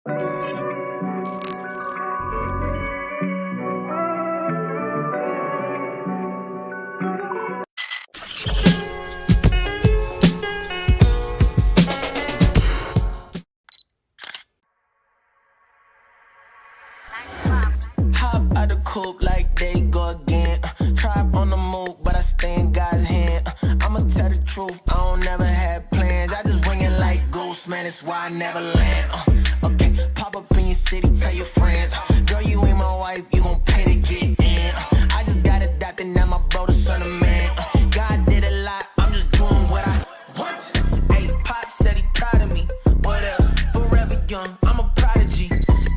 Hop out the coupe like they go again. Tribe on the move, but I stay in God's hand. I'ma tell the truth, I don't never have plans. I just wing it like Goose, man, that's why I never land. Okay, pop up in your city, tell your friends. Girl, you ain't my wife, you gon' pay to get in. I just got a doctor, now my bro, the son of man. God did a lot, I'm just doing what I want. Hey, Pop said he proud of me. What else? Forever young, I'm a prodigy.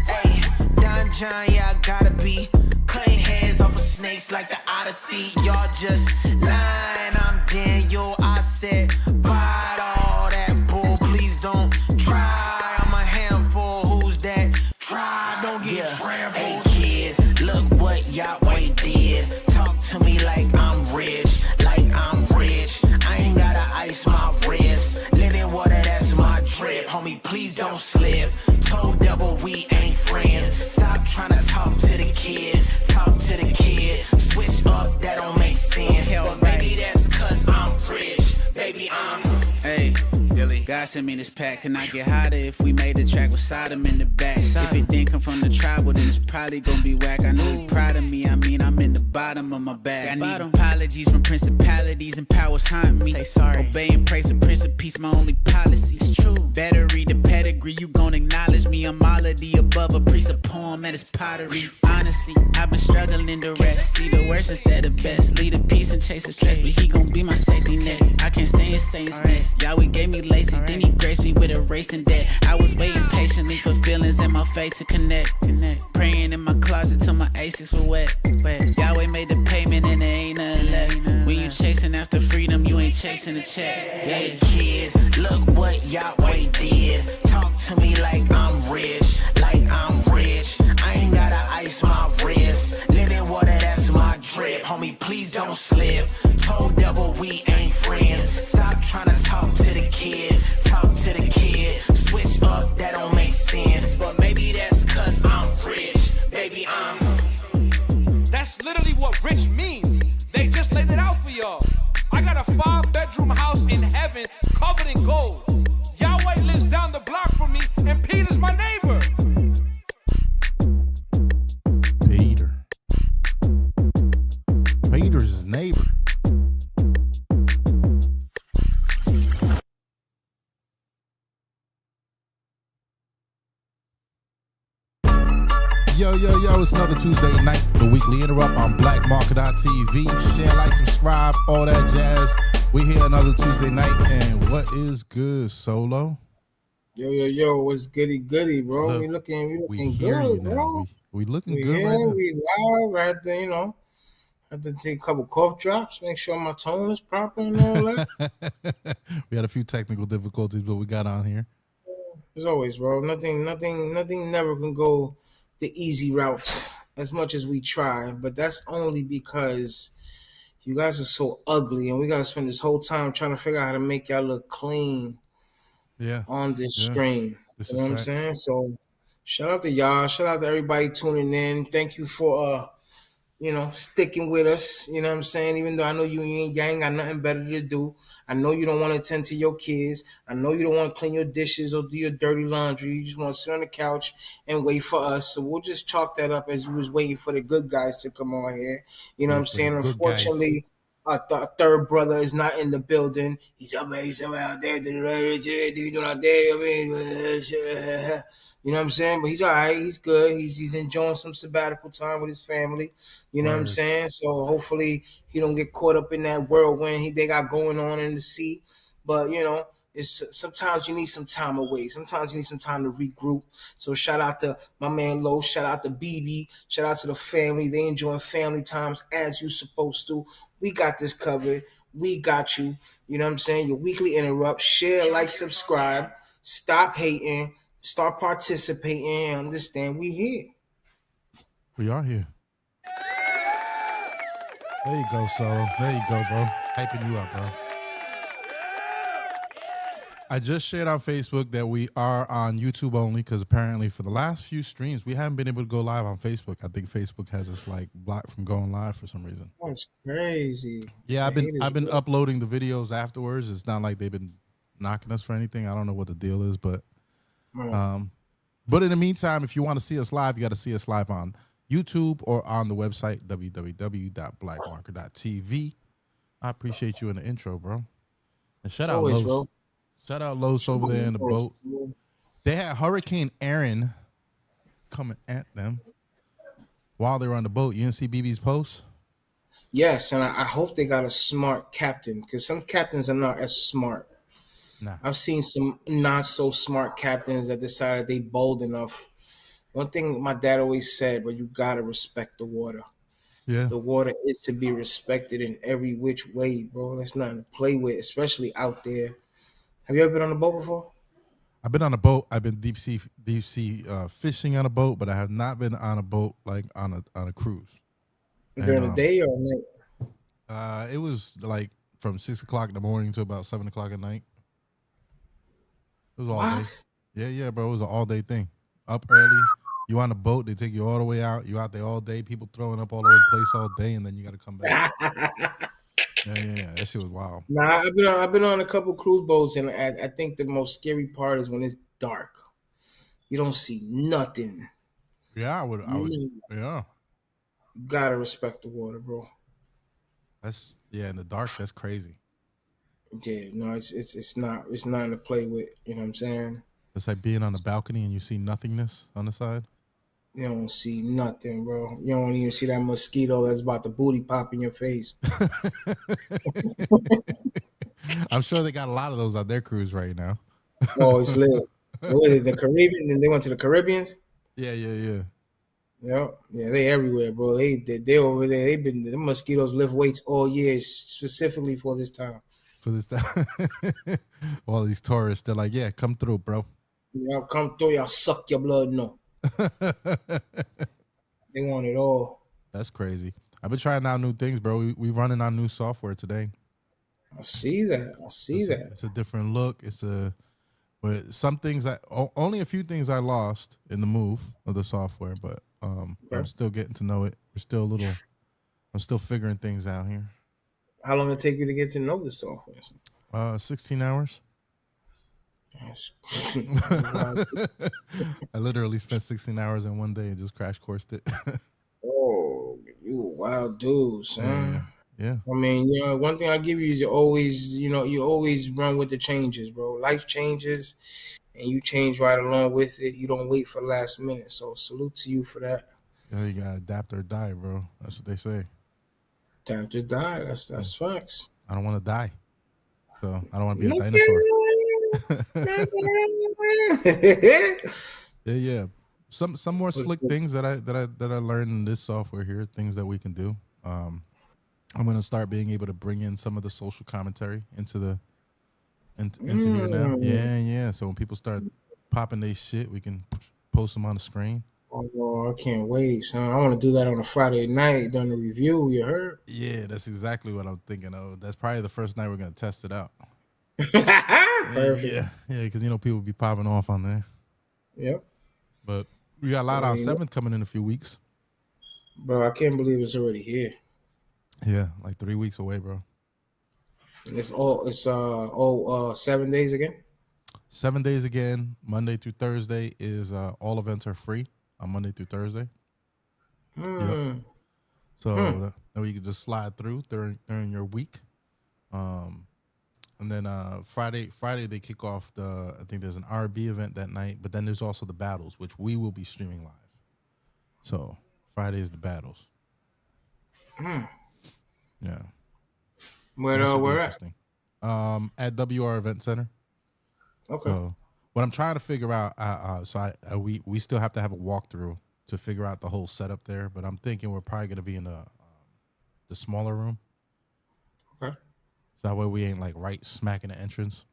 Hey, Don John, yeah, I gotta be. Cutting heads off of snakes like the Odyssey. Y'all just lying, I'm Daniel. I said, bite all that bull, please don't try. I'm a handful, who's that? Try, don't get trampled. Hey kid, look what Yahweh did. Talk to me like I'm rich, like I'm rich. I ain't gotta ice my wrist. Living water, that's my drip. Homie, please don't slip. Told devil we ain't friends. Stop trying to talk to the kid. Talk to the kid. Switch up, that don't make sense. But maybe that's cause I'm rich. Baby, I'm. Hey, Billy, God sent me this pack. Can I get hotter if we made the track with Sodom in the back? If it didn't come from the tribal, then it's probably gonna be whack. I know he proud of me. I mean, I'm in the bottom of my bag. I need apologies from principalities and powers haunting me. Say sorry. Obey and praise the Prince of Peace, my only policy. It's true. Better read the pedigree. You gon' acknowledge me. I'm all of the above. A priest, a poem, and it's pottery. Honestly, I've been struggling to rest. See the worst instead of best. Lead a peace and chase the stress, but he gon' be my safety net. I can't stay in Saints nest. Yahweh gave me lacy, then he graced me with a racing debt. I was waiting patiently for feelings in my faith to connect. Praying in my closet till my aces were wet. Yahweh made the payment and there ain't nothing left. When you chasing after freedom, you ain't chasing a check. Hey kid, look what Yahweh did. Talk to me like I'm rich, like I'm rich. I ain't gotta ice my wrist. Living water, that's my drip. Homie, please don't slip. Told devil we ain't friends. Stop trying to talk to the kid. Talk to the kid. Switch up, that don't make sense. But maybe that's cause I'm rich. Baby, I'm. That's literally what rich means. They just laid it out for y'all. I got a 5-bedroom house in heaven covered in gold. Yahweh lives down the block from me, and Peter's my neighbor. Peter's his neighbor. Yo, it's another Tuesday night, the Weekly Interrtupt on blackmarket.tv. Share, like, subscribe, all that jazz. We here another Tuesday night, and what is good, Solo? Yo, what's goody, bro? Look, we looking hear good, you now. bro. We looking We good here, right now. we live. I had to take a couple cough drops, make sure my tone is proper and all that. We had a few technical difficulties, but we got on here. As always, bro. Nothing never can go the easy route as much as we try, but that's only because you guys are so ugly, and we gotta spend this whole time trying to figure out how to make y'all look clean. Yeah. On this stream. This you know what I'm saying? So shout out to y'all. Shout out to everybody tuning in. Thank you for sticking with us. You know what I'm saying? Even though I know y'all ain't got nothing better to do. I know you don't want to attend to your kids. I know you don't want to clean your dishes or do your dirty laundry. You just want to sit on the couch and wait for us. So we'll just chalk that up as you was waiting for the good guys to come on here. You know what I'm saying? Unfortunately, our third brother is not in the building. He's out there. You know what I'm saying? But he's all right. He's good. He's enjoying some sabbatical time with his family. You know what I'm saying? So hopefully he don't get caught up in that whirlwind they got going on in the sea. But, it's sometimes you need some time away. Sometimes you need some time to regroup. So shout out to my man Lo. Shout out to BB. Shout out to the family. They enjoying family times as you supposed to. We got this covered. We got you. You know what I'm saying? Your Weekly Interrtupt. Share, like, subscribe. Stop hating. Start participating. And understand we here. We are here. There you go, Solo. There you go, bro. Hyping you up, bro. I just shared on Facebook that we are on YouTube only because apparently for the last few streams we haven't been able to go live on Facebook. I think Facebook has us like blocked from going live for some reason. That's crazy. Yeah, I hate I've been it. uploading the videos afterwards. It's not like they've been knocking us for anything. I don't know what the deal is, but in the meantime, if you want to see us live, you got to see us live on YouTube or on the website www.blackmarker.tv. I appreciate you in the intro, bro. And shout out Always, Los. bro. Shout out Los over there in the boat. They had Hurricane Aaron coming at them while they were on the boat. You didn't see BB's post? Yes, and I hope they got a smart captain because some captains are not as smart. Nah. I've seen some not so smart captains that decided they bold enough. One thing my dad always said, but you gotta respect the water. Yeah. The water is to be respected in every which way, bro. That's nothing to play with, especially out there. Have you ever been on a boat before? I've been on a boat. I've been deep sea fishing on a boat, but I have not been on a boat like on a cruise. During the day or night? It was like from 6 o'clock in the morning to about 7 o'clock at night. It was all day. Yeah, bro. It was an all day thing. Up early. You on a boat, they take you all the way out. You out there all day, people throwing up all over the place all day, and then you got to come back. Yeah. That shit was wild. Nah, I've been on a couple cruise boats, and I think the most scary part is when it's dark. You don't see nothing. Yeah, I would. Yeah. You gotta respect the water, bro. That's in the dark. That's crazy. Yeah, no, it's not to play with. You know what I'm saying? It's like being on the balcony and you see nothingness on the side. You don't see nothing, bro. You don't even see that mosquito that's about to booty pop in your face. I'm sure they got a lot of those on their cruise right now. Oh, it's lit. What is it, the Caribbean? And they went to the Caribbeans? Yeah. Yeah, they everywhere, bro. They over there. The mosquitoes lift weights all year specifically for this time. For this time. All these tourists, they're like, yeah, come through, bro. Y'all come through, y'all suck your blood, no. They want it all. That's crazy. I've been trying out new things, bro. We running on new software today. I see that. It's a different look. But some things only a few things I lost in the move of the software, but I'm still getting to know it. I'm still figuring things out here. How long did it take you to get to know the software? 16 hours. I literally spent 16 hours in one day and just crash coursed it. Oh, you a wild dude, son. Yeah. I mean, one thing I give you is you always run with the changes, bro. Life changes and you change right along with it. You don't wait for the last minute. So salute to you for that. Yeah, you gotta adapt or die, bro. That's what they say. Adapt or die. That's facts. I don't want to die. So I don't want to be a dinosaur. Yeah. Some more slick things that I learned in this software here, things that we can do. I'm gonna start being able to bring in some of the social commentary into here now. Yeah. So when people start popping their shit, we can post them on the screen. Oh, I can't wait, son. I want to do that on a Friday night during the review. You heard? Yeah, that's exactly what I'm thinking of. That's probably the first night we're gonna test it out. Perfect. Yeah, because people be popping off on there. Yep. But we got a lot on 7th coming in a few weeks. Bro, I can't believe it's already here. Yeah, like 3 weeks away, bro. And it's 7 days again? 7 days again. Monday through Thursday is all events are free on Monday through Thursday. Yep. So then you can just slide through during your week. And then Friday they kick off I think there's an R&B event that night, but then there's also the battles, which we will be streaming live. So Friday is the battles. Yeah. Where at? At WR Event Center. Okay. So what I'm trying to figure out, we still have to have a walkthrough to figure out the whole setup there, but I'm thinking we're probably gonna be in the smaller room. Okay. So that way we ain't like right smack in the entrance.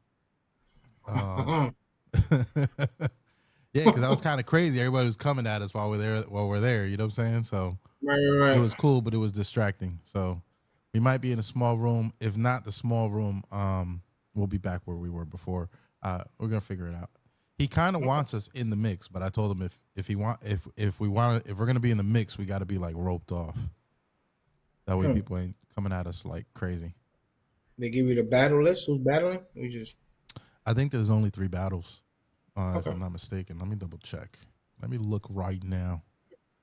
Yeah, because that was kind of crazy. Everybody was coming at us while we're there. You know what I'm saying? So Right. it was cool, but it was distracting. So we might be in a small room. If not the small room, we'll be back where we were before. We're gonna figure it out. He kind of wants us in the mix, but I told him if we're gonna be in the mix, we got to be like roped off. That way, people ain't coming at us like crazy. They give you the battle list. Who's battling? We just. I think there's only 3 battles, if Okay. I'm not mistaken. Let me double check. Let me look right now.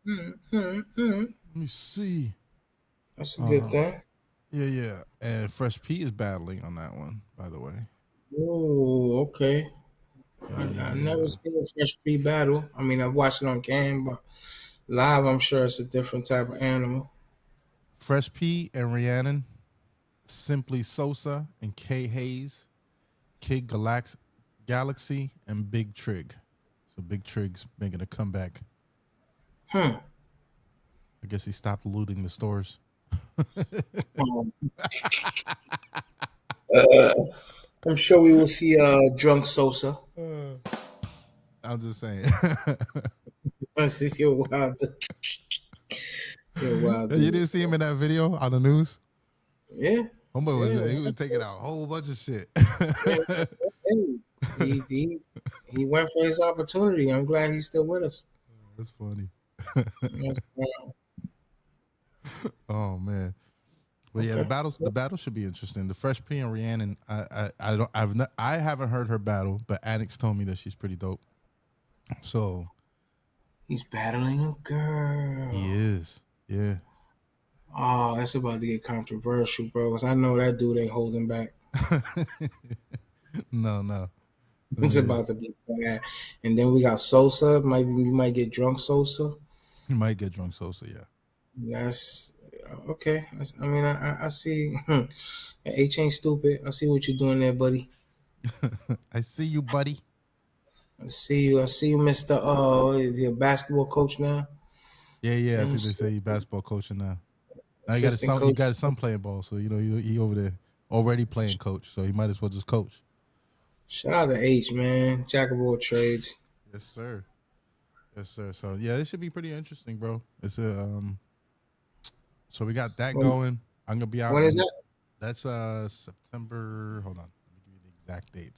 Let me see. That's a good thing. Yeah. And Fresh P is battling on that one, by the way. Oh, okay. Yeah. I never seen a Fresh P battle. I mean, I've watched it on cam, but live, I'm sure it's a different type of animal. Fresh P and Rhiannon, Simply Sosa and K Hayes, Kid Galaxy, and Big Trig. So Big Trig's making a comeback. I guess he stopped looting the stores. I'm sure we will see drunk Sosa. I'm just saying. This is your wild. You're wild. You didn't see him in that video on the news? Yeah. Homeboy was there. He was taking out a whole bunch of shit. Hey, he went for his opportunity. I'm glad he's still with us. That's funny. Yes, Oh man. But yeah, the battle should be interesting. The Fresh P and Rhiannon, I haven't heard her battle, but Annex told me that she's pretty dope. So he's battling a girl. he is. Yeah. Oh, that's about to get controversial, bro. Because I know that dude ain't holding back. No. It's about to be bad. And then we got Sosa. You might get drunk Sosa. You might get drunk Sosa, yeah. That's okay. I see. H ain't stupid. I see what you're doing there, buddy. I see you, buddy. I see you, Mr. Is he a basketball coach now? Yeah. I think they say he's basketball coaching now. Now he got his son playing ball, so he over there already playing coach, so he might as well just coach. Shout out to H, man. Jack of all trades. Yes, sir. So yeah, this should be pretty interesting, bro. It's so we got that going. I'm gonna be out. When is that? That's September. Hold on, let me give you the exact date,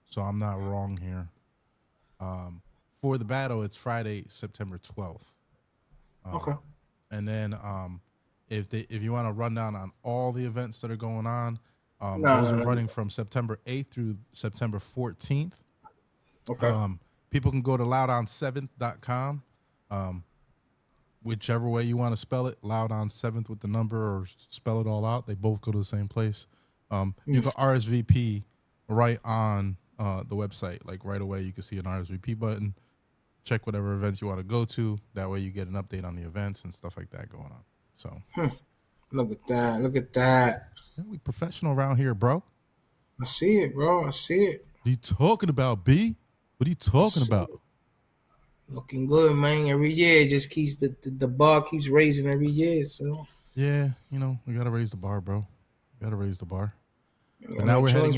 so I'm not wrong here. For the battle, it's Friday, September 12th. Okay. And then if you want to run down on all the events that are going on, those are running from September 8th through September 14th. Okay. People can go to loudon7th.com. Whichever way you want to spell it, loudon7th with the number or spell it all out. They both go to the same place. You can RSVP right on the website. Like right away, you can see an RSVP button. Check whatever events you want to go to. That way you get an update on the events and stuff like that going on. So Look at that. Yeah, we professional around here, bro. I see it, bro. I see it. What are you talking about, B? What are you talking about? Looking good, man. Every year it just keeps the bar keeps raising every year. So Yeah, we gotta raise the bar, bro. Gotta raise the bar. But now we're heading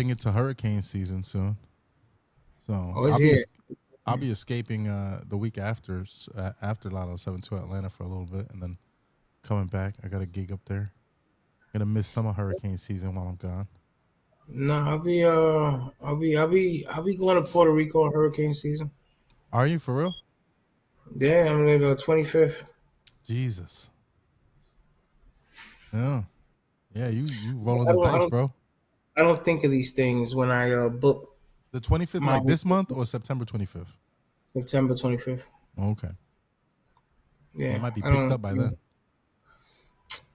into hurricane season soon. So I'll be escaping the week after Lotto 7 to Atlanta for a little bit, and then coming back. I got a gig up there. Gonna miss some of hurricane season while I'm gone. No, I'll be going to Puerto Rico on hurricane season. Are you for real? Yeah, I'm there the 25th. Jesus. Yeah, you rolling the dice, bro. I don't think of these things when I book. The 25th, like this month, or September 25th? September 25th. Okay. Yeah, it might be picked up by then.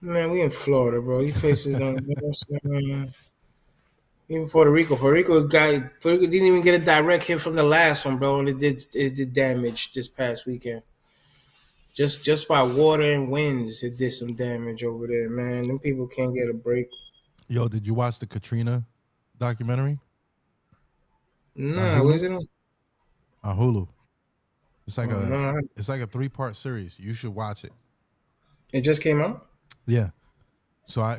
Man, we in Florida, bro. These places don't. Even Puerto Rico didn't even get a direct hit from the last one, bro. And it did damage this past weekend. Just by water and winds, it did some damage over there, man. Them people can't get a break. Yo, did you watch the Katrina documentary? Nah, where's it on? On Hulu. It's like a 3-part series. You should watch it. It just came out? Yeah. So I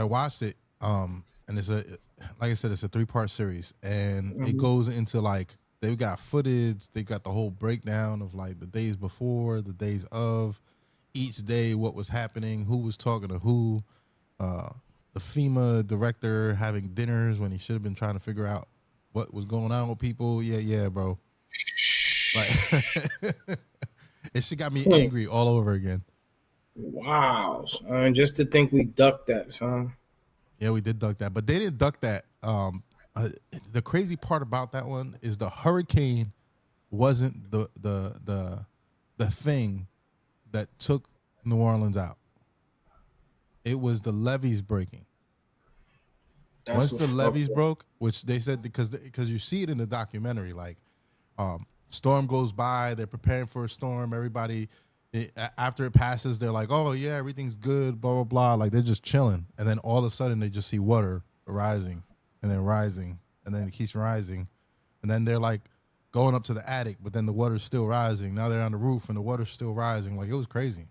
watched it. And it's like I said, it's a 3-part series, and it goes into like they've got footage, they got the whole breakdown of like the days before, the days of, each day, what was happening, who was talking to who, the FEMA director having dinners when he should have been trying to figure out what was going on with people. Yeah, yeah, bro. Like, it shit got me angry all over again. Wow, son. Just to think we ducked that, son. Yeah, we did duck that, but they didn't duck that. The crazy part about that one is the hurricane wasn't the thing that took New Orleans out. It was the levees breaking. That's Once what the fucked levees up. broke, which they said because you see it in the documentary, like storm goes by, they're preparing for a storm. Everybody, after it passes, they're like, "Oh yeah, everything's good." Blah blah blah. Like they're just chilling, and then all of a sudden they just see water rising, and then rising, and then it keeps rising, and then they're like going up to the attic, but then the water's still rising. Now they're on the roof, and the water's still rising. Like it was crazy.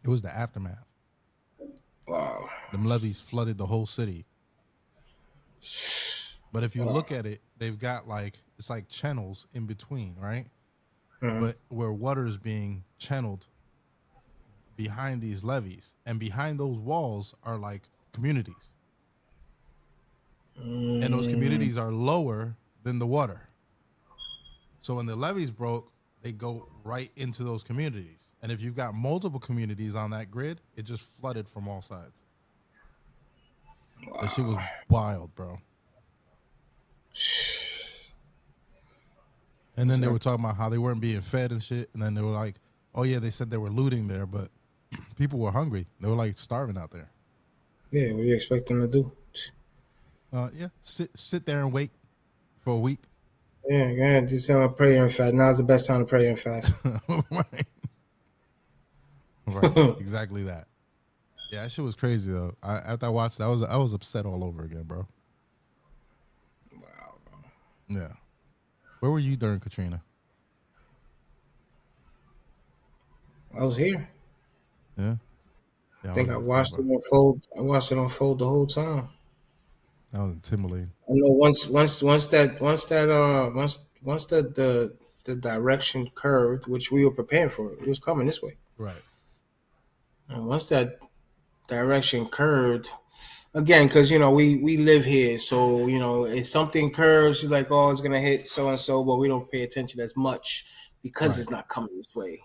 It was the aftermath. Wow. Them levees flooded the whole city. But if you look at it, they've got like it's like channels in between, right? But where water is being channeled behind these levees, and behind those walls are like communities, and those communities are lower than the water. So when the levees broke, they go right into those communities, and if you've got multiple communities on that grid, it just flooded from all sides. That shit was wild, bro. And then they were talking about how they weren't being fed and shit. And then they were like, "Oh yeah, they said they were looting there, but people were hungry. They were like starving out there." Yeah, what do you expect them to do? Yeah, sit there and wait for a week. Yeah, yeah, just pray and fast. Now's the best time to pray and fast. Right, right, exactly that. Yeah, that shit was crazy though. After I watched it, I was upset all over again, bro. Wow, bro. Yeah, where were you during Katrina? I was here. Yeah, yeah, I I think was I there too, watched bro. it unfold. I watched it unfold the whole time. That was in Timberlane. I know once the direction curved, which we were preparing for, it was coming this way. Right. And once that direction curved, again, because we live here, so if something curves, you're like, oh, it's gonna hit so and so, but we don't pay attention as much because Right. it's not coming this way.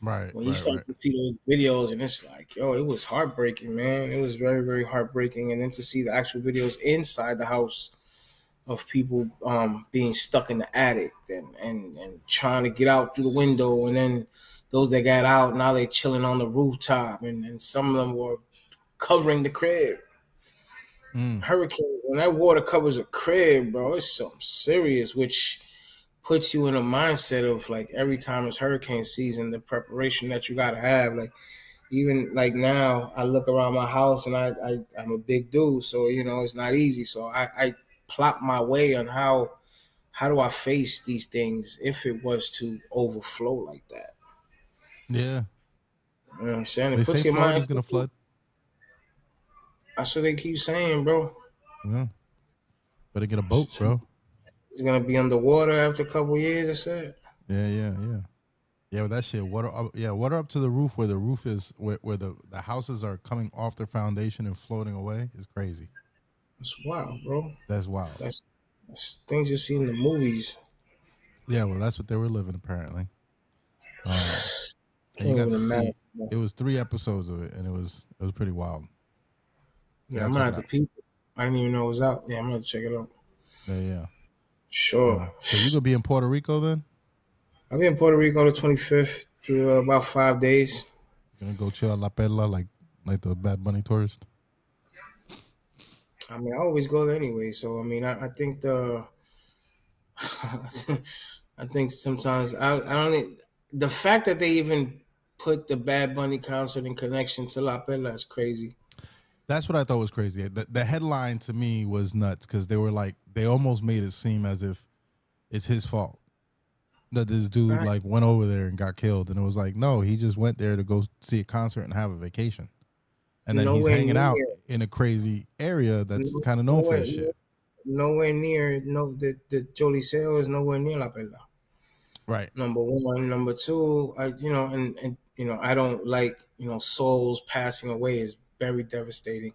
Right. When you Right. start Right. to see those videos, and it's like, yo, it was heartbreaking, man. It was very, very heartbreaking. And then to see the actual videos inside the house of people being stuck in the attic and trying to get out through the window, and then those that got out, now they chilling on the rooftop, and some of them were covering the crib. Mm. Hurricane, when that water covers a crib, bro, it's something serious, which puts you in a mindset of like every time it's hurricane season, the preparation that you gotta have. Like even like now, I look around my house and I'm a big dude, so it's not easy. So I plot my way on how do I face these things if it was to overflow like that. Yeah. You know what I'm saying? They It say puts your mind. Florida's gonna flood. That's what they keep saying, bro. Yeah. Better get a boat, bro. It's gonna be underwater after a couple years. I said. Yeah, yeah, yeah. Yeah, but that shit, water up, yeah, water up to the roof where the roof is, where the houses are coming off their foundation and floating away is crazy. That's wild, bro. That's wild. That's things you see in the movies. Yeah, well, that's what they were living apparently. And you Can't got even to imagine. see it was 3 episodes of it, and it was pretty wild. Yeah, Yeah, I'm check gonna it have to out. peep. I didn't even know it was out. Yeah, I'm gonna have to check it out. Yeah, yeah. Sure. So you gonna be in Puerto Rico then? I'll be in Puerto Rico the 25th to about 5 days. Gonna go chill at La Perla like the Bad Bunny tourist? I mean, I always go there anyway. So I mean, I think I think sometimes I don't the fact that they even put the Bad Bunny concert in connection to La Perla is crazy. That's what I thought was crazy. The headline to me was nuts because they were like they almost made it seem as if it's his fault that this dude Right. like went over there and got killed, and it was like no, he just went there to go see a concert and have a vacation, and then he's Nowhere hanging out near, in a crazy area that's kind of known for nowhere, his shit. nowhere near. No, the Joliseo is nowhere near La Perla. Right. Number one, number two, I and I don't like souls passing away is very devastating.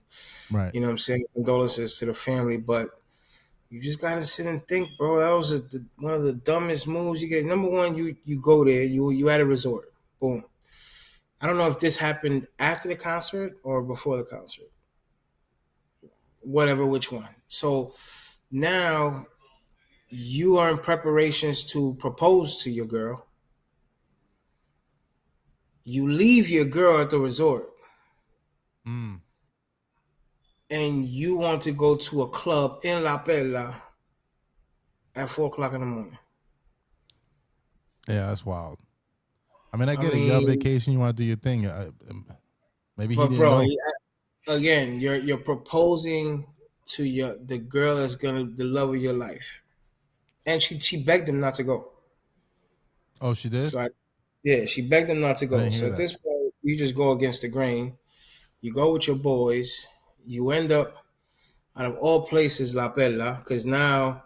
Right. You know what I'm saying? Condolences to the family, but you just gotta sit and think, bro. That was one of the dumbest moves you get. Number one, you go there, you at a resort, boom. I don't know if this happened after the concert or before the concert, whatever, which one. So now you are in preparations to propose to your girl. You leave your girl at the resort, Mm. and you want to go to a club in La Pela at 4 o'clock in the morning. Yeah, that's wild. I mean, I I get it. You're on mean, vacation. You want to do your thing. Maybe he but didn't bro, know. again, you're proposing to the girl that's gonna the love of your life, and she begged him not to go. Oh, she did? So yeah, she begged him not to I go. didn't So hear at that. this point, you just go against the grain. You go with your boys. You end up out of all places La Pela, because now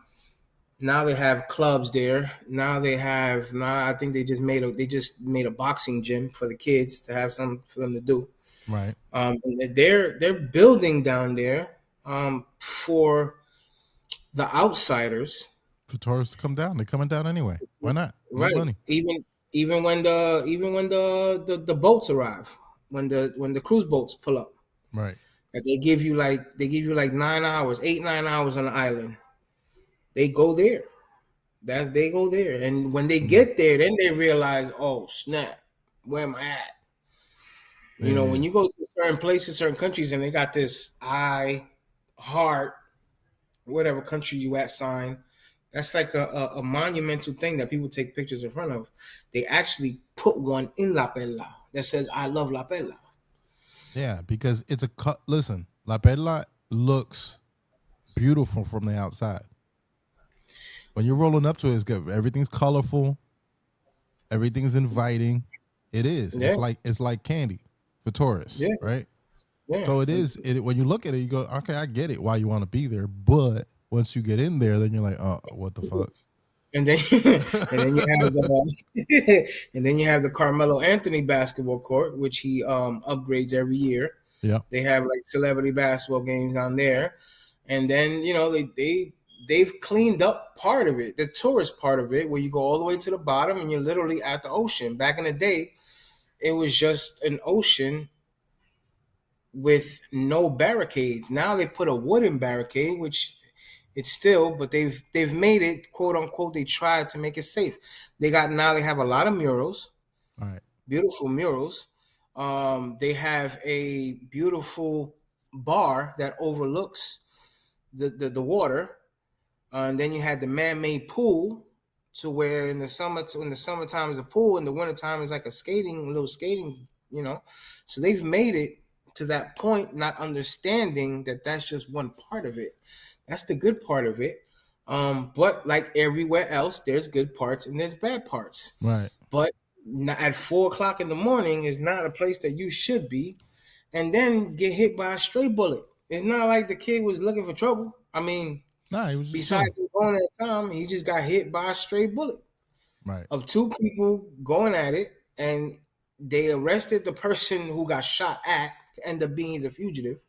they have clubs there. Now I think they just made a boxing gym for the kids to have something for them to do. Right. And they're building down there for the outsiders, For tourists to come down. They're coming down anyway. Why not? Make right? money. Even when the boats arrive, when the cruise boats pull up, Right. and they give you like 9 hours, 8 9 hours on the island. They go there. They go there, and when they Mm. get there, then they realize, oh snap, where am I at? Yeah. When you go to certain places, certain countries, and they got this heart, whatever country you at sign. That's like a monumental thing that people take pictures in front of. They actually put one in La Pela that says "I love La Pela." Yeah, because it's a cut. Listen, La Perla looks beautiful from the outside. When you're rolling up to it, it's good. Everything's colorful. Everything's inviting. It is. Yeah, It's like candy for tourists, yeah, right? yeah. So it is. When you look at it, you go, okay, I get it. Why you want to be there, but once you get in there, then you're like, oh, what the fuck? And then and then you have the Carmelo Anthony basketball court, which he upgrades every year. Yeah. They have like celebrity basketball games on there, and then they've cleaned up part of it, the tourist part of it, where you go all the way to the bottom and you're literally at the ocean. Back in the day, it was just an ocean with no barricades. Now they put a wooden barricade, which it's still, but they've made it, quote unquote. They tried to make it safe. They have a lot of murals, All right. beautiful murals. They have a beautiful bar that overlooks the water, and then you had the man-made pool, to where in the summertime is a pool, in the wintertime is like little skating. So they've made it to that point, not understanding that that's just one part of it. That's the good part of it. But like everywhere else, there's good parts and there's bad parts. Right. But at 4 o'clock in the morning is not a place that you should be, and then get hit by a stray bullet. It's not like the kid was looking for trouble. I mean, Nah, he was just chilling. besides him going at the time, he just got hit by a stray bullet Right. of two people going at it, and they arrested the person who got shot at, end up being a fugitive.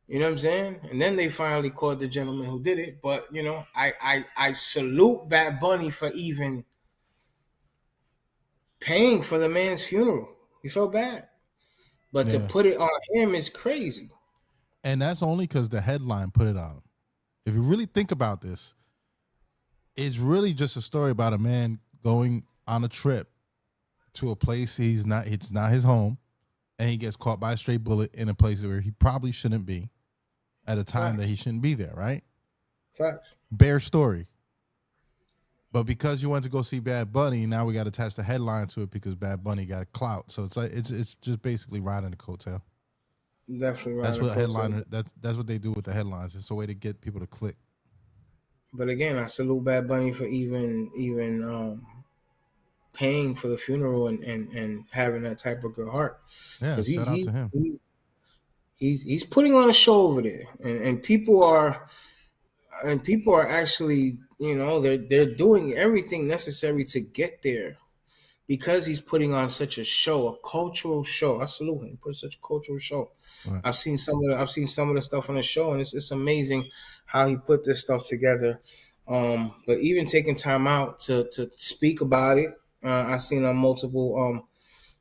You know what I'm saying? And then they finally caught the gentleman who did it. But I salute Bad Bunny for even paying for the man's funeral. He felt bad, but to Yeah. put it on him is crazy. And that's only because the headline put it on him. If you really think about this, it's really just a story about a man going on a trip to a place it's not his home, and he gets caught by a stray bullet in a place where he probably shouldn't be at a time that he shouldn't be there, right? Facts. Bare story. But because you went to go see Bad Bunny, now we got to attach the headline to it because Bad Bunny got a clout. So it's just basically riding the coattail. Definitely right. That's what headliner. That's what they do with the headlines. It's a way to get people to click. But again, I salute Bad Bunny for even paying for the funeral and having that type of good heart. Yeah, Because shout out to him. he's putting on a show over there, and people are actually they're doing everything necessary to get there. because he's putting on such a show, a cultural show. I salute him. He put such a cultural show. Right. I've seen some of the stuff on the show, and it's amazing how he put this stuff together. But even taking time out to speak about it, I've seen on multiple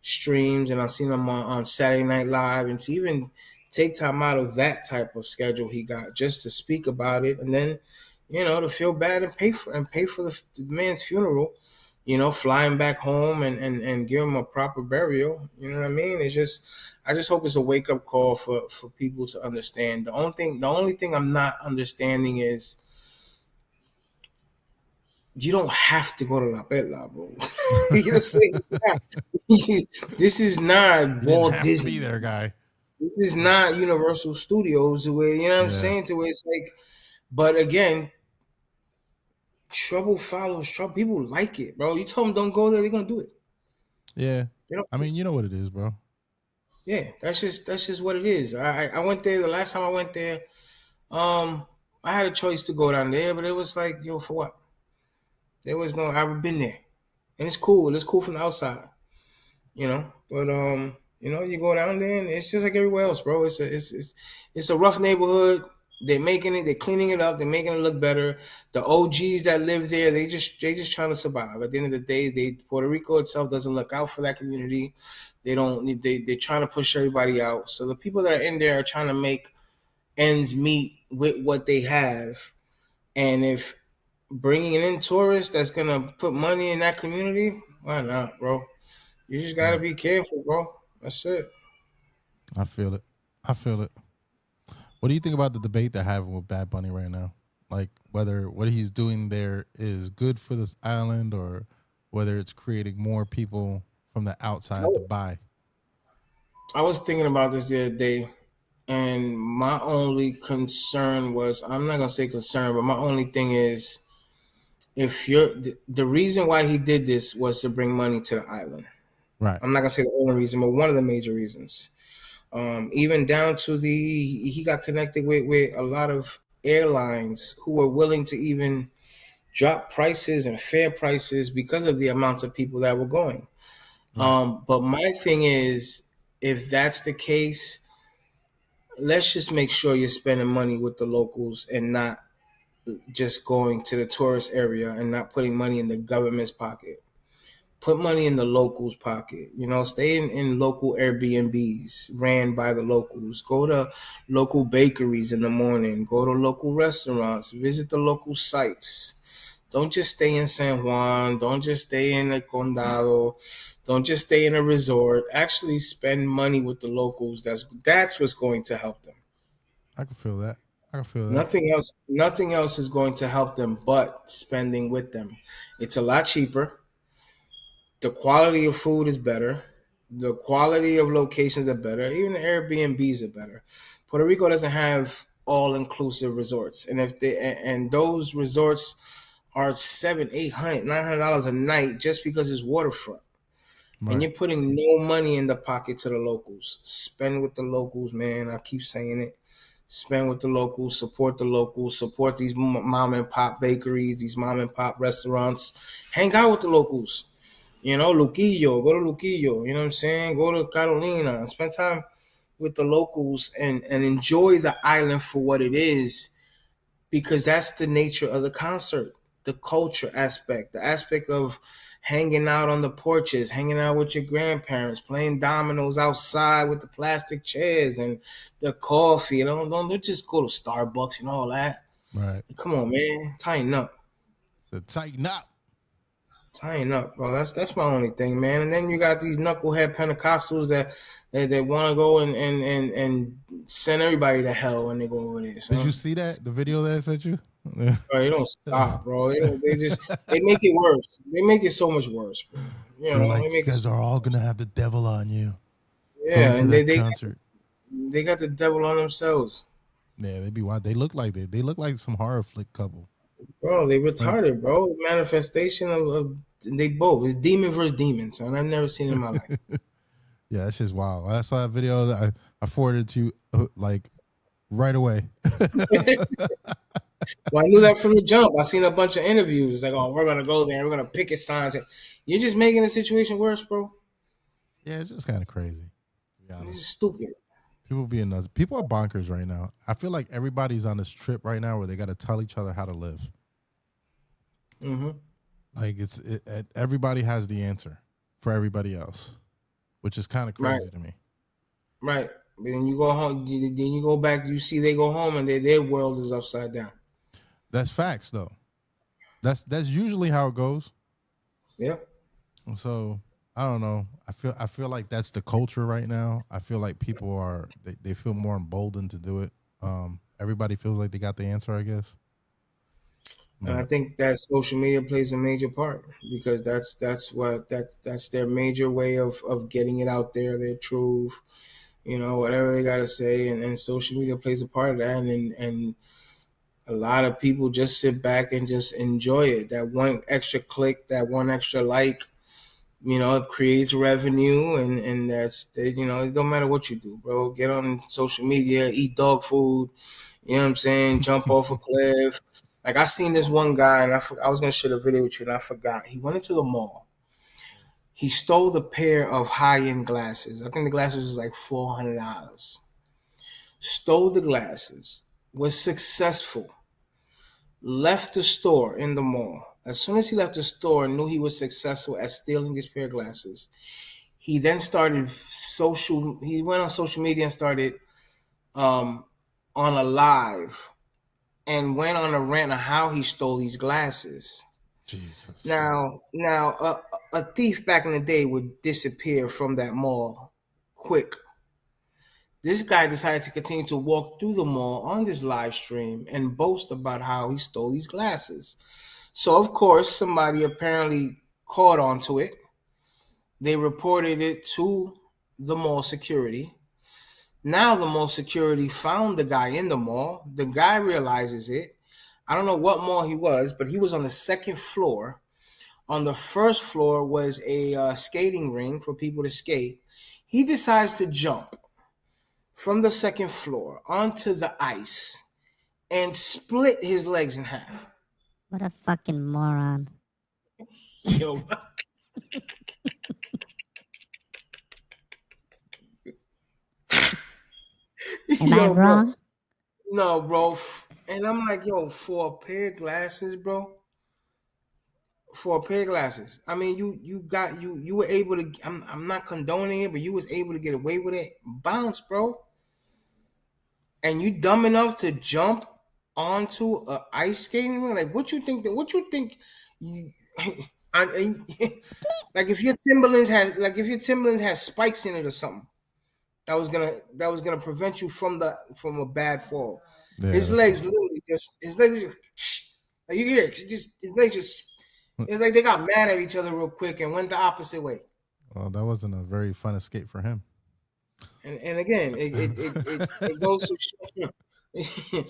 streams, and I've seen him on Saturday Night Live, and to even take time out of that type of schedule he got just to speak about it, and then to feel bad and pay for the man's funeral, flying back home and give him a proper burial. You know what I mean? It's just, I just hope it's a wake up call for people to understand. The only thing I'm not understanding is you don't have to go to La Perla, bro. You know what I'm saying? This is not Walt Disney. Be there, guy. This is not Universal Studios, where I'm saying, to where it's like. But again, trouble follows trouble. People like it, bro. You tell them don't go there, they're gonna do it. Yeah, I mean, you know what it is, bro. Yeah, that's just what it is. I went there the last time I went there. I had a choice to go down there, but it was like, for what? There was no. I've been there, and it's cool. It's cool from the outside, But you go down there, and it's just like everywhere else, bro. It's a rough neighborhood. They're cleaning it up. They're making it look better. The OGs that live there, they just trying to survive. At the end of the day, Puerto Rico itself doesn't look out for that community. They're trying to push everybody out. So the people that are in there are trying to make ends meet with what they have. And if bringing in tourists that's gonna put money in that community, why not, bro? You just gotta be careful, bro. That's it. I feel it. What do you think about the debate they're having with Bad Bunny right now? Like whether what he's doing there is good for this island or whether it's creating more people from the outside to buy. I was thinking about this the other day, and my only concern was, I'm not going to say concern, but my only thing is, the reason why he did this was to bring money to the island. Right. I'm not going to say the only reason, but one of the major reasons. Even down to he got connected with a lot of airlines who were willing to even drop prices and fare prices because of the amounts of people that were going. Right. But my thing is, if that's the case, let's just make sure you're spending money with the locals and not just going to the tourist area and not putting money in the government's pocket. Put money in the locals' pocket. Stay in local Airbnbs ran by the locals. Go to local bakeries in the morning. Go to local restaurants. Visit the local sites. Don't just stay in San Juan. Don't just stay in a condado. Don't just stay in a resort. Actually spend money with the locals. That's what's going to help them. I can feel that. Nothing else is going to help them but spending with them. It's a lot cheaper. The quality of food is better. The quality of locations are better. Even the Airbnbs are better. Puerto Rico doesn't have all-inclusive resorts, and those resorts are $700, $800, $900 a night just because it's waterfront. Right. And you're putting no money in the pocket to the locals. Spend with the locals, man. I keep saying it. Spend with the locals. Support the locals. Support these mom and pop bakeries, these mom and pop restaurants. Hang out with the locals. Luquillo, go to Luquillo, you know what I'm saying? Go to Carolina, spend time with the locals and enjoy the island for what it is, because that's the nature of the concert, the culture aspect, the aspect of hanging out on the porches, hanging out with your grandparents, playing dominoes outside with the plastic chairs and the coffee. Don't just go to Starbucks and all that. Right. Come on, man. Tighten up. So tighten up. Tying up, bro. That's my only thing, man. And then you got these knucklehead Pentecostals that want to go and send everybody to hell when they go over there. So. Did you see that? The video that I sent you? Bro, they don't stop, bro. They make it worse. They make it so much worse, bro. You guys are all gonna have the devil on you. Yeah, and they got the devil on themselves. Yeah, they be wild. They look like they look like some horror flick couple. Bro, they retarded, bro. Manifestation of they both. It's demon versus demon, son. I've never seen it in my life. Yeah, that's just wild. I saw that video that I forwarded to you like right away. Well, I knew that from the jump. I seen a bunch of interviews. It's like, oh, we're gonna go there. We're gonna picket signs. You're just making the situation worse, bro. Yeah, it's just kind of crazy, to be This honest. is stupid. People being nuts. People are bonkers right now. I feel like everybody's on this trip right now where they got to tell each other how to live. Mm-hmm. Like everybody has the answer for everybody else, which is kind of Right, crazy to me. right. But then you go home. Then you go back. You see, they go home and their world is upside down. That's facts, though. That's usually how it goes. Yep. So I don't know. I feel like that's the culture right now. I feel like people are they feel more emboldened to do it. Everybody feels like they got the answer, I guess. And I But think that social media plays a major part because that's their major way of getting it out there, their truth, whatever they gotta say, and social media plays a part of that, and a lot of people just sit back and just enjoy it. That one extra click, that one extra like, it creates revenue, and it don't matter what you do, bro. Get on social media, eat dog food, you know what I'm saying? Jump off a cliff. Like I seen this one guy, and I was gonna share a video with you, and I forgot. He went into the mall. He stole a pair of high-end glasses. I think the glasses was like $400. Stole the glasses. Was successful. Left the store in the mall. As soon as he left the store, knew he was successful at stealing this pair of glasses. He then started social. He went on social media and started on a live and went on a rant on how he stole these glasses. Jesus. Now, a thief back in the day would disappear from that mall quick. This guy decided to continue to walk through the mall on this live stream and boast about how he stole these glasses. So, of course, somebody apparently caught onto it. They reported it to the mall security. Now, the mall security found the guy in the mall. The guy realizes it. I don't know what mall he was, but he was on the second floor. On the first floor was a skating ring for people to skate. He decides to jump from the second floor onto the ice and split his legs in half. What a fucking moron. Yo. Am I wrong? Bro. No, bro. And I'm like, yo, for a pair of glasses, bro. For a pair of glasses. I mean, you were able to. I'm not condoning it, but you was able to get away with it. Bounce, bro. And you dumb enough to jump onto a ice skating ring? Like, what you think? You, like if your Timberlands has spikes in it or something, that was gonna prevent you from a bad fall. Yeah, His legs literally just like you hear it, his legs just it's like they got mad at each other real quick and went the opposite way. well, that wasn't a very fun escape for him. And again, it goes to show,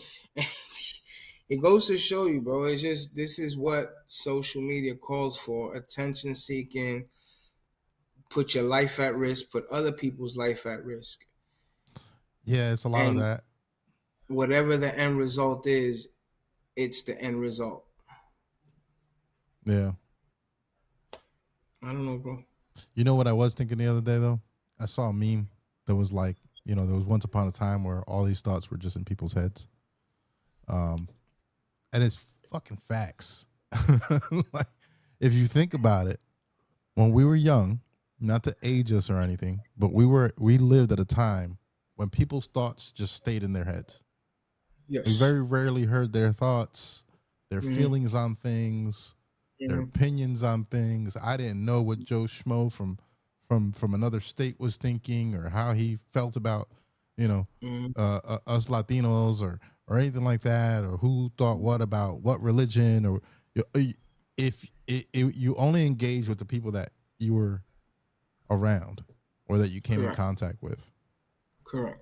it goes to show you, bro. It's just this is what social media calls for: attention seeking, put your life at risk, put other people's life at risk. Yeah, it's a lot of that. Whatever the end result is, it's the end result. Yeah. I don't know, bro. You know what I was thinking the other day though? I saw a meme that was like, there was once upon a time where all these thoughts were just in people's heads. And it's fucking facts. Like, if you think about it, when we were young, not to age us or anything, but we lived at a time when people's thoughts just stayed in their heads. Yes. We very rarely heard their thoughts, their feelings on things, their opinions on things. I didn't know what Joe Schmo from another state was thinking or how he felt about, us Latinos or anything like that, or who thought what about what religion, or if you only engage with the people that you were around or that you came in contact with. Correct.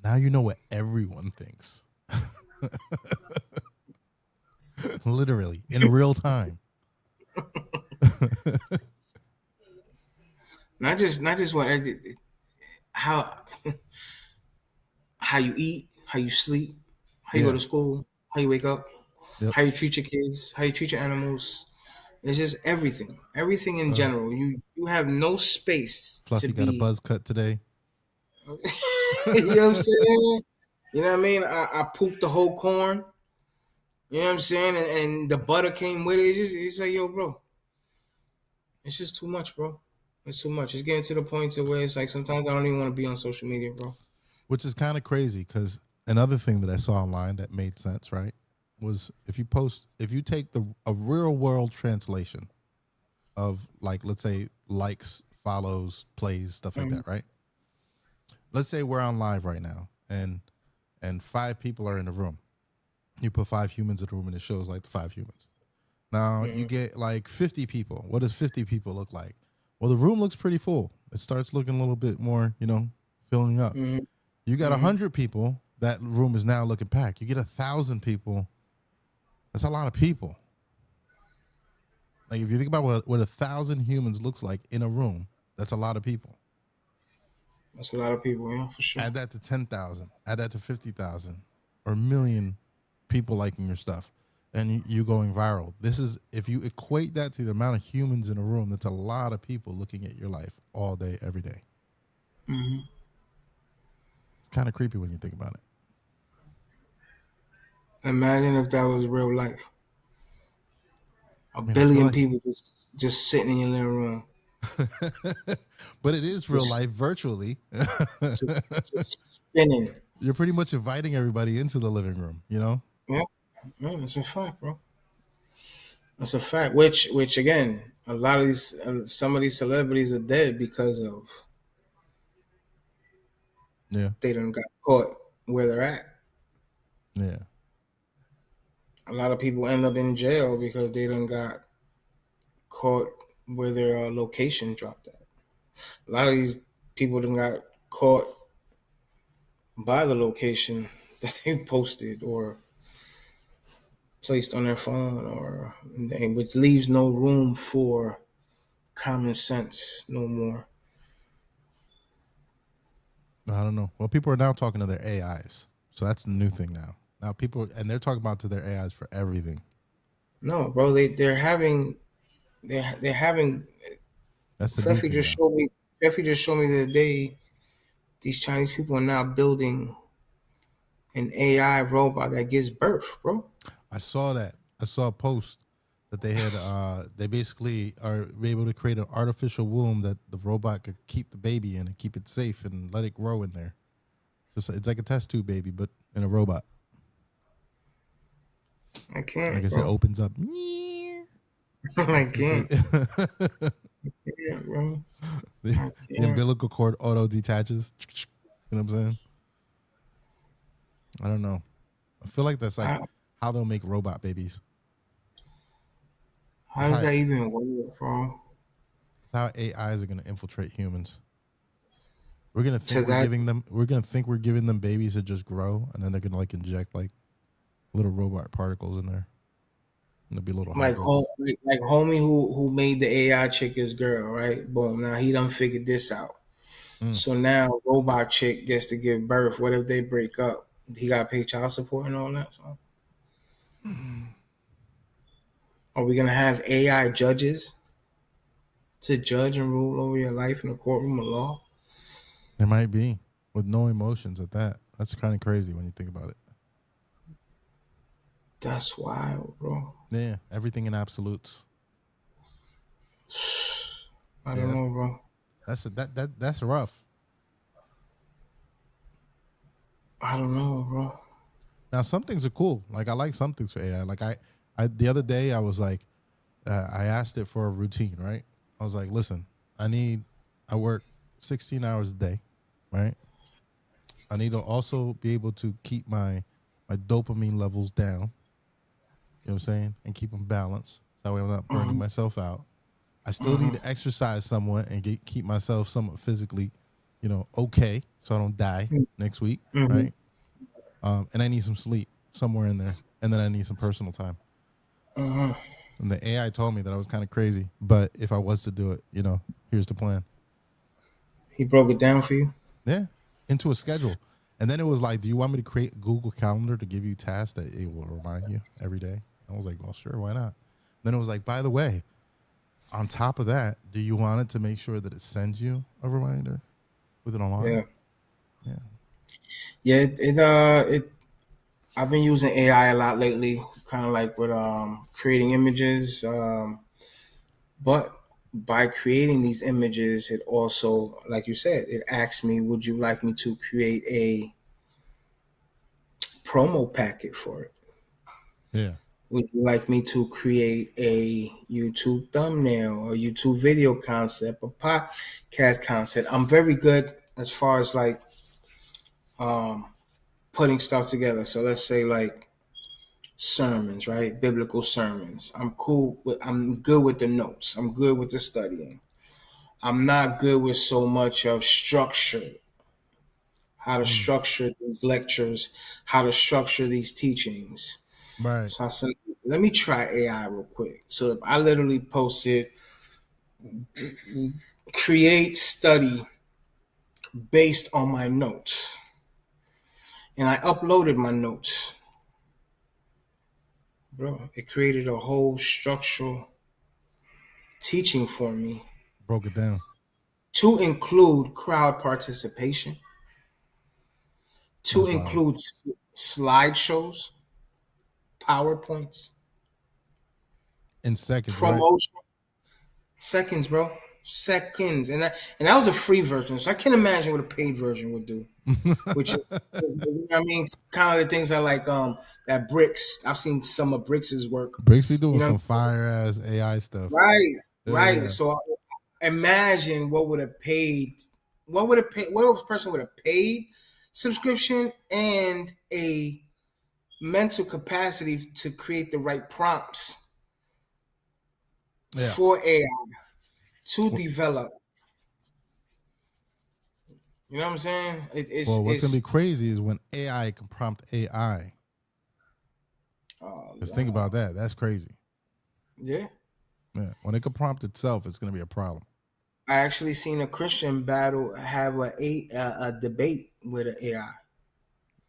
Now you know what everyone thinks. Literally in real time. Not just what how you eat, how you sleep, how you go to school, how you wake up, Yep. how you treat your kids, how you treat your animals. It's just everything in general. You have no space to Fluffy got a be. buzz cut today. You know what I'm saying? You know what I mean? I pooped the whole corn. You know what I'm saying? And the butter came with it. It's like, yo, bro, it's just too much, bro. It's too much. It's getting to the point to where it's like sometimes I don't even want to be on social media, bro. Which is kind of crazy because another thing that I saw online that made sense, right, was if you take a real world translation of, like, let's say likes, follows, plays, stuff like that, right? Let's say we're on live right now and 5 people are in the room. You put 5 humans in the room and it shows like the 5 humans. Now you get like 50 people. What does 50 people look like? Well, the room looks pretty full. It starts looking a little bit more, filling up. You got 100 people, that room is now looking packed. You get 1,000 people, that's a lot of people. Like if you think about what 1,000 humans looks like in a room, that's a lot of people. That's a lot of people, yeah, for sure. Add that to 10,000, add that to 50,000 or a million people liking your stuff, and you going viral. This is, if you equate that to the amount of humans in a room, that's a lot of people looking at your life all day, every day. It's kind of creepy when you think about it. Imagine if that was real life. A I feel billion like- people just sitting in your living room. But it is real life virtually. Just spinning. You're pretty much inviting everybody into the living room, Yeah, that's a fact, bro. That's a fact. Which again, a lot of these, some of these celebrities are dead because of they done got caught where they're at. Yeah. A lot of people end up in jail because they done got caught where their location dropped at. A lot of these people done got caught by the location that they posted or placed on their phone, which leaves no room for common sense no more. I don't know. Well, people are now talking to their AIs, so that's the new thing now. Now people, and they're talking about to their AIs for everything. No, bro, they're having. That's the Feffy new just thing showed me. Feffy just showed me the other day. These Chinese people are now building an AI robot that gives birth, bro. I saw that. I saw a post that they had. They basically are able to create an artificial womb that the robot could keep the baby in and keep it safe and let it grow in there. It's like a test tube baby, but in a robot. I can't. I guess bro. it opens up. I can't. Yeah, bro. The umbilical cord auto detaches. You know what I'm saying? I don't know. I feel like that's like how they'll make robot babies. How does that even work, bro? That's how AIs are going to infiltrate humans. We're gonna think we're giving them babies that just grow, and then they're gonna like inject like little robot particles in there. And there'll be little like homie who made the AI chick his girl, right? Boom. Now he done figured this out. So now robot chick gets to give birth. What if they break up? He got to pay child support and all that. So. Are we gonna have AI judges to judge and rule over your life in a courtroom of law? There might be, with no emotions at that. That's kind of crazy when you think about it. That's wild, bro. Yeah, everything in absolutes. I don't know, bro. That's rough. I don't know, bro. Now some things are cool. Like I like some things for AI. Like I the other day I was like, I asked it for a routine, right? I was like, listen, I work 16 hours a day, right? I need to also be able to keep my dopamine levels down. You know what I'm saying? And keep them balanced. So that way I'm not burning myself out. I still need to exercise somewhat and keep myself somewhat physically, okay, so I don't die next week, right? And I need some sleep somewhere in there. And then I need some personal time. And the AI told me that I was kind of crazy. But if I was to do it, here's the plan. He broke it down for you? Yeah, into a schedule. And then it was like, do you want me to create a Google Calendar to give you tasks that it will remind you every day? I was like, well, sure, why not? Then it was like, by the way, on top of that, do you want it to make sure that it sends you a reminder with an alarm? Yeah. Yeah. Yeah, it I've been using AI a lot lately, kind of like with creating images. But by creating these images, it also, like you said, it asks me, would you like me to create a promo packet for it? Yeah. Would you like me to create a YouTube thumbnail, a YouTube video concept, a podcast concept? I'm very good as far as like um, putting stuff together. So let's say like sermons, right? Biblical sermons. I'm good with the notes. I'm good with the studying. I'm not good with so much of structure, how to Mm. structure these lectures, how to structure these teachings. Right. So I said, let me try AI real quick. So if I literally posted create study based on my notes, and I uploaded my notes, bro, it created a whole structural teaching for me Broke it down. to include crowd participation, to That's fire. include slideshows, PowerPoints, In seconds, right? promotion. Seconds, bro. Seconds. And that was a free version. So I can't imagine what a paid version would do. Which is, you know what I mean, kind of the things I like that Bricks. I've seen some of Bricks's work. Bricks be doing You know, some fire ass AI stuff. right, right. Yeah. So imagine what a person with a paid subscription and a mental capacity to create the right prompts Yeah. for AI to develop. You know what I'm saying? Well, what's gonna be It's crazy is when AI can prompt AI. oh, Because think about that. That's crazy. yeah. Yeah. When it can prompt itself, it's gonna be a problem. I actually seen a Christian battle have a debate with an AI.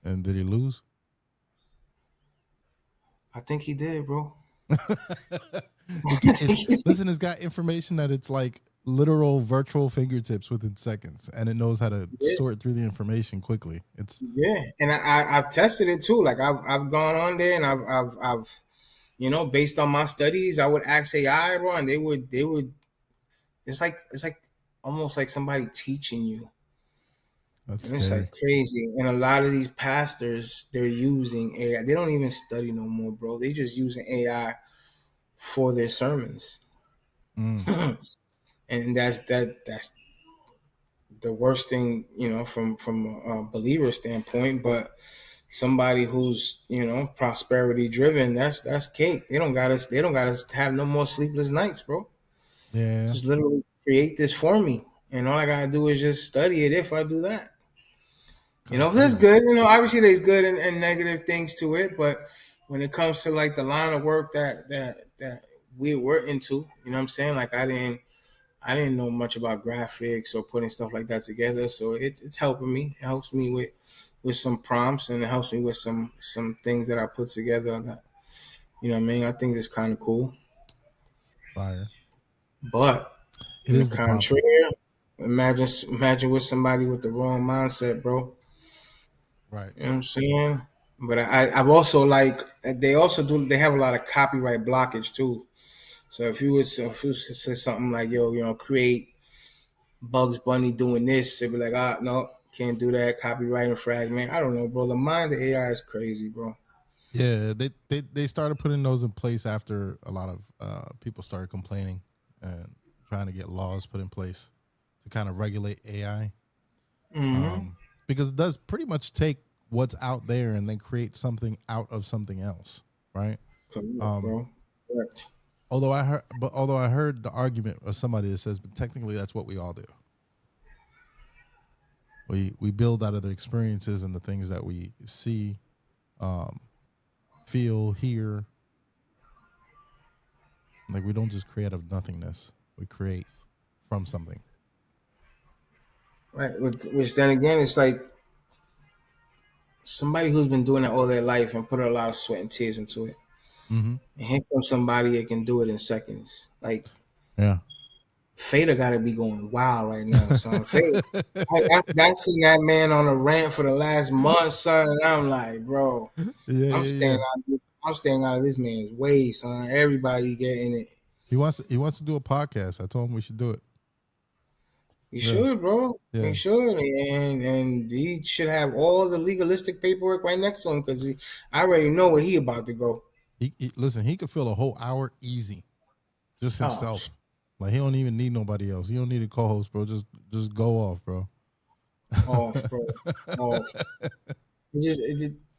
And did he lose? I think he did, bro. Listen, it's got information that it's like literal virtual fingertips within seconds, and it knows how to Yeah. sort through the information quickly. It's Yeah, and I've tested it too. Like I've gone on there and I've based on my studies, I would ask AI, bro, and they would. It's like almost like somebody teaching you. that's And it's scary. like crazy. And a lot of these pastors, they're using AI. They don't even study no more, bro. They just using AI for their sermons. Mm. And that's the worst thing, from a believer standpoint. But somebody who's prosperity driven, that's cake. They don't got us have no more sleepless nights, bro. Yeah. Just literally create this for me. And all I gotta do is just study it if I do that. That's Copy. good. Obviously there's good and negative things to it, but when it comes to like the line of work that we were into, you know what I'm saying? Like I didn't know much about graphics or putting stuff like that together, so it's helping me. It helps me with some prompts, and it helps me with some things that I put together. That what I mean. I think it's kind of cool. Fire. But It in the is the prompting. contrary, imagine with somebody with the wrong mindset, bro. Right. You know what I'm saying? But I've also like they have a lot of copyright blockage too. So if you say something like create Bugs Bunny doing this, they'd be like, no, can't do that. Copyright infringement. I don't know, bro. The mind of AI is crazy, bro. Yeah, they started putting those in place after a lot of people started complaining and trying to get laws put in place to kind of regulate AI. Mm-hmm. Because it does pretty much take what's out there and then create something out of something else, right? Correct, Um, bro. Correct. although I heard the argument of somebody that says, but technically that's what we all do. We build out of the experiences and the things that we see, feel, hear. Like we don't just create out of nothingness. We create from something. Right. Which then again, it's like somebody who's been doing that all their life and put a lot of sweat and tears into it. Mm-hmm. And here comes somebody that can do it in seconds. Like Yeah. Fader got to be going wild right now, son. Fader, I seen that man on a rant for the last month, son, and I'm like, bro, Yeah, I'm yeah, yeah. staying out. I'm staying out of this man's way, son. Everybody getting it. He wants to do a podcast. I told him we should do it. You Yeah. should, bro. Yeah. You should, and he should have all the legalistic paperwork right next to him because I already know where he about to go. Listen, he could fill a whole hour easy, just himself. Like he don't even need nobody else. He don't need a co-host, bro. Just go off, bro. Off, bro. Off. Just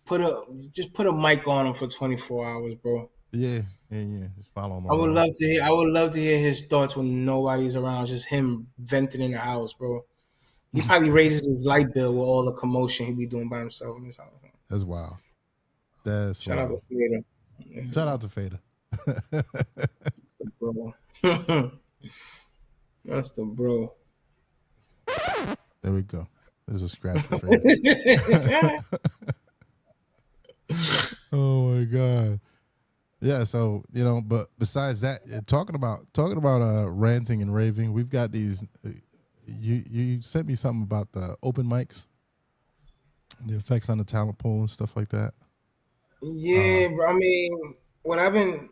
put a mic on him for 24 hours, bro. Yeah. Just follow him I would around. love to hear his thoughts when nobody's around, just him venting in the house, bro. He probably raises his light bill with all the commotion he be doing by himself in his house. That's wild. That's Shout wild. out to Fader. Shout out to Fader. Bro. That's the bro. There we go. There's a scratch for Fader. Oh my god. Yeah, so but besides that, talking about ranting and raving, we've got these. You sent me something about the open mics, the effects on the talent pool and stuff like that. Yeah, bro. I mean, what I've been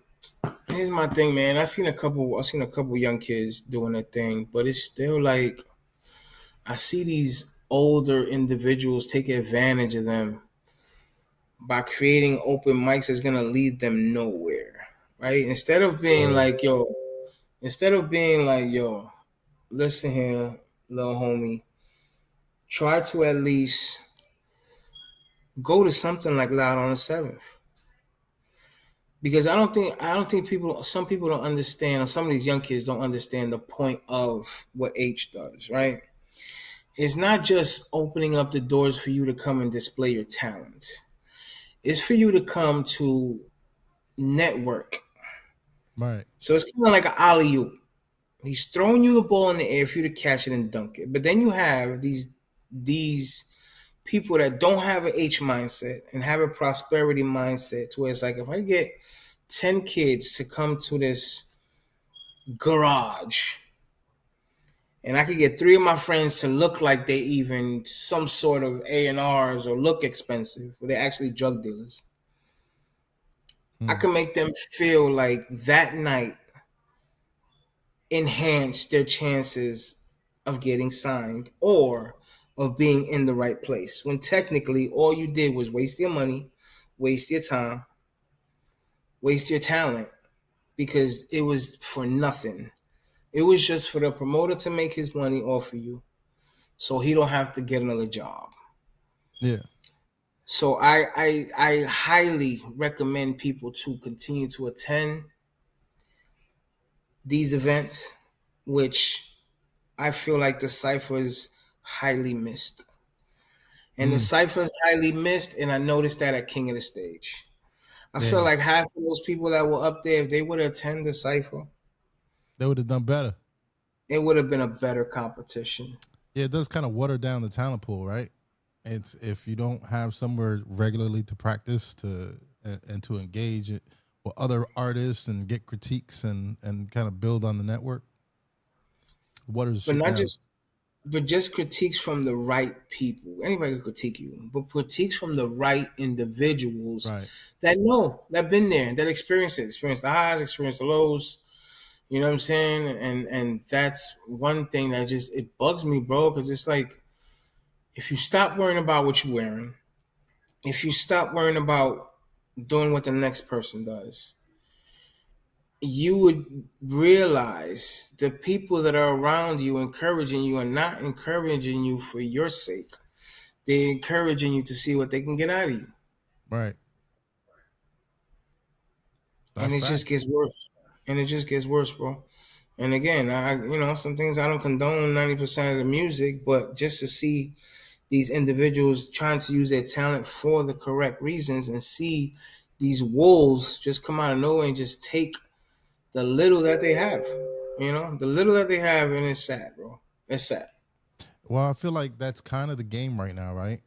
here's my thing, man. I seen a couple young kids doing their thing, but it's still like I see these older individuals take advantage of them by creating open mics that's gonna lead them nowhere, right? Instead of being like, yo, listen here, little homie, try to at least go to something like Loud on the 7th. Because I don't think some people don't understand, or some of these young kids don't understand the point of what H does, right? It's not just opening up the doors for you to come and display your talent. It's for you to come to network. Right. So it's kind of like an alley-oop. He's throwing you the ball in the air for you to catch it and dunk it. But then you have these people that don't have an H mindset and have a prosperity mindset to where it's like, if I get 10 kids to come to this garage and I could get 3 of my friends to look like they even some sort of A&Rs or look expensive, but they're actually drug dealers. I can make them feel like that night enhanced their chances of getting signed or of being in the right place. When technically all you did was waste your money, waste your time, waste your talent, because it was for nothing. It was just for the promoter to make his money off of you so he don't have to get another job. Yeah. So I highly recommend people to continue to attend these events, which I feel like the cipher is highly missed. And the cipher is highly missed, and I noticed that at King of the Stage. I feel like half of those people that were up there, if they would attend the cipher, they would have done better. It would have been a better competition. Yeah, it does kind of water down the talent pool, right? It's if you don't have somewhere regularly to practice and to engage with other artists and get critiques and kind of build on the network. But just critiques from the right people. Anybody can critique you, but critiques from the right individuals that been there, that experience the highs, experience the lows. You know what I'm saying? And that's one thing that it bugs me, bro, because it's like, if you stop worrying about what you're wearing, if you stop worrying about doing what the next person does, you would realize the people that are around you encouraging you are not encouraging you for your sake. They're encouraging you to see what they can get out of you. Right. And it just gets worse. And it just gets worse, bro. And again, some things I don't condone 90% of the music, but just to see these individuals trying to use their talent for the correct reasons and see these wolves just come out of nowhere and just take the little that they have, the little that they have, and it's sad, bro. It's sad. Well, I feel like that's kind of the game right now, right?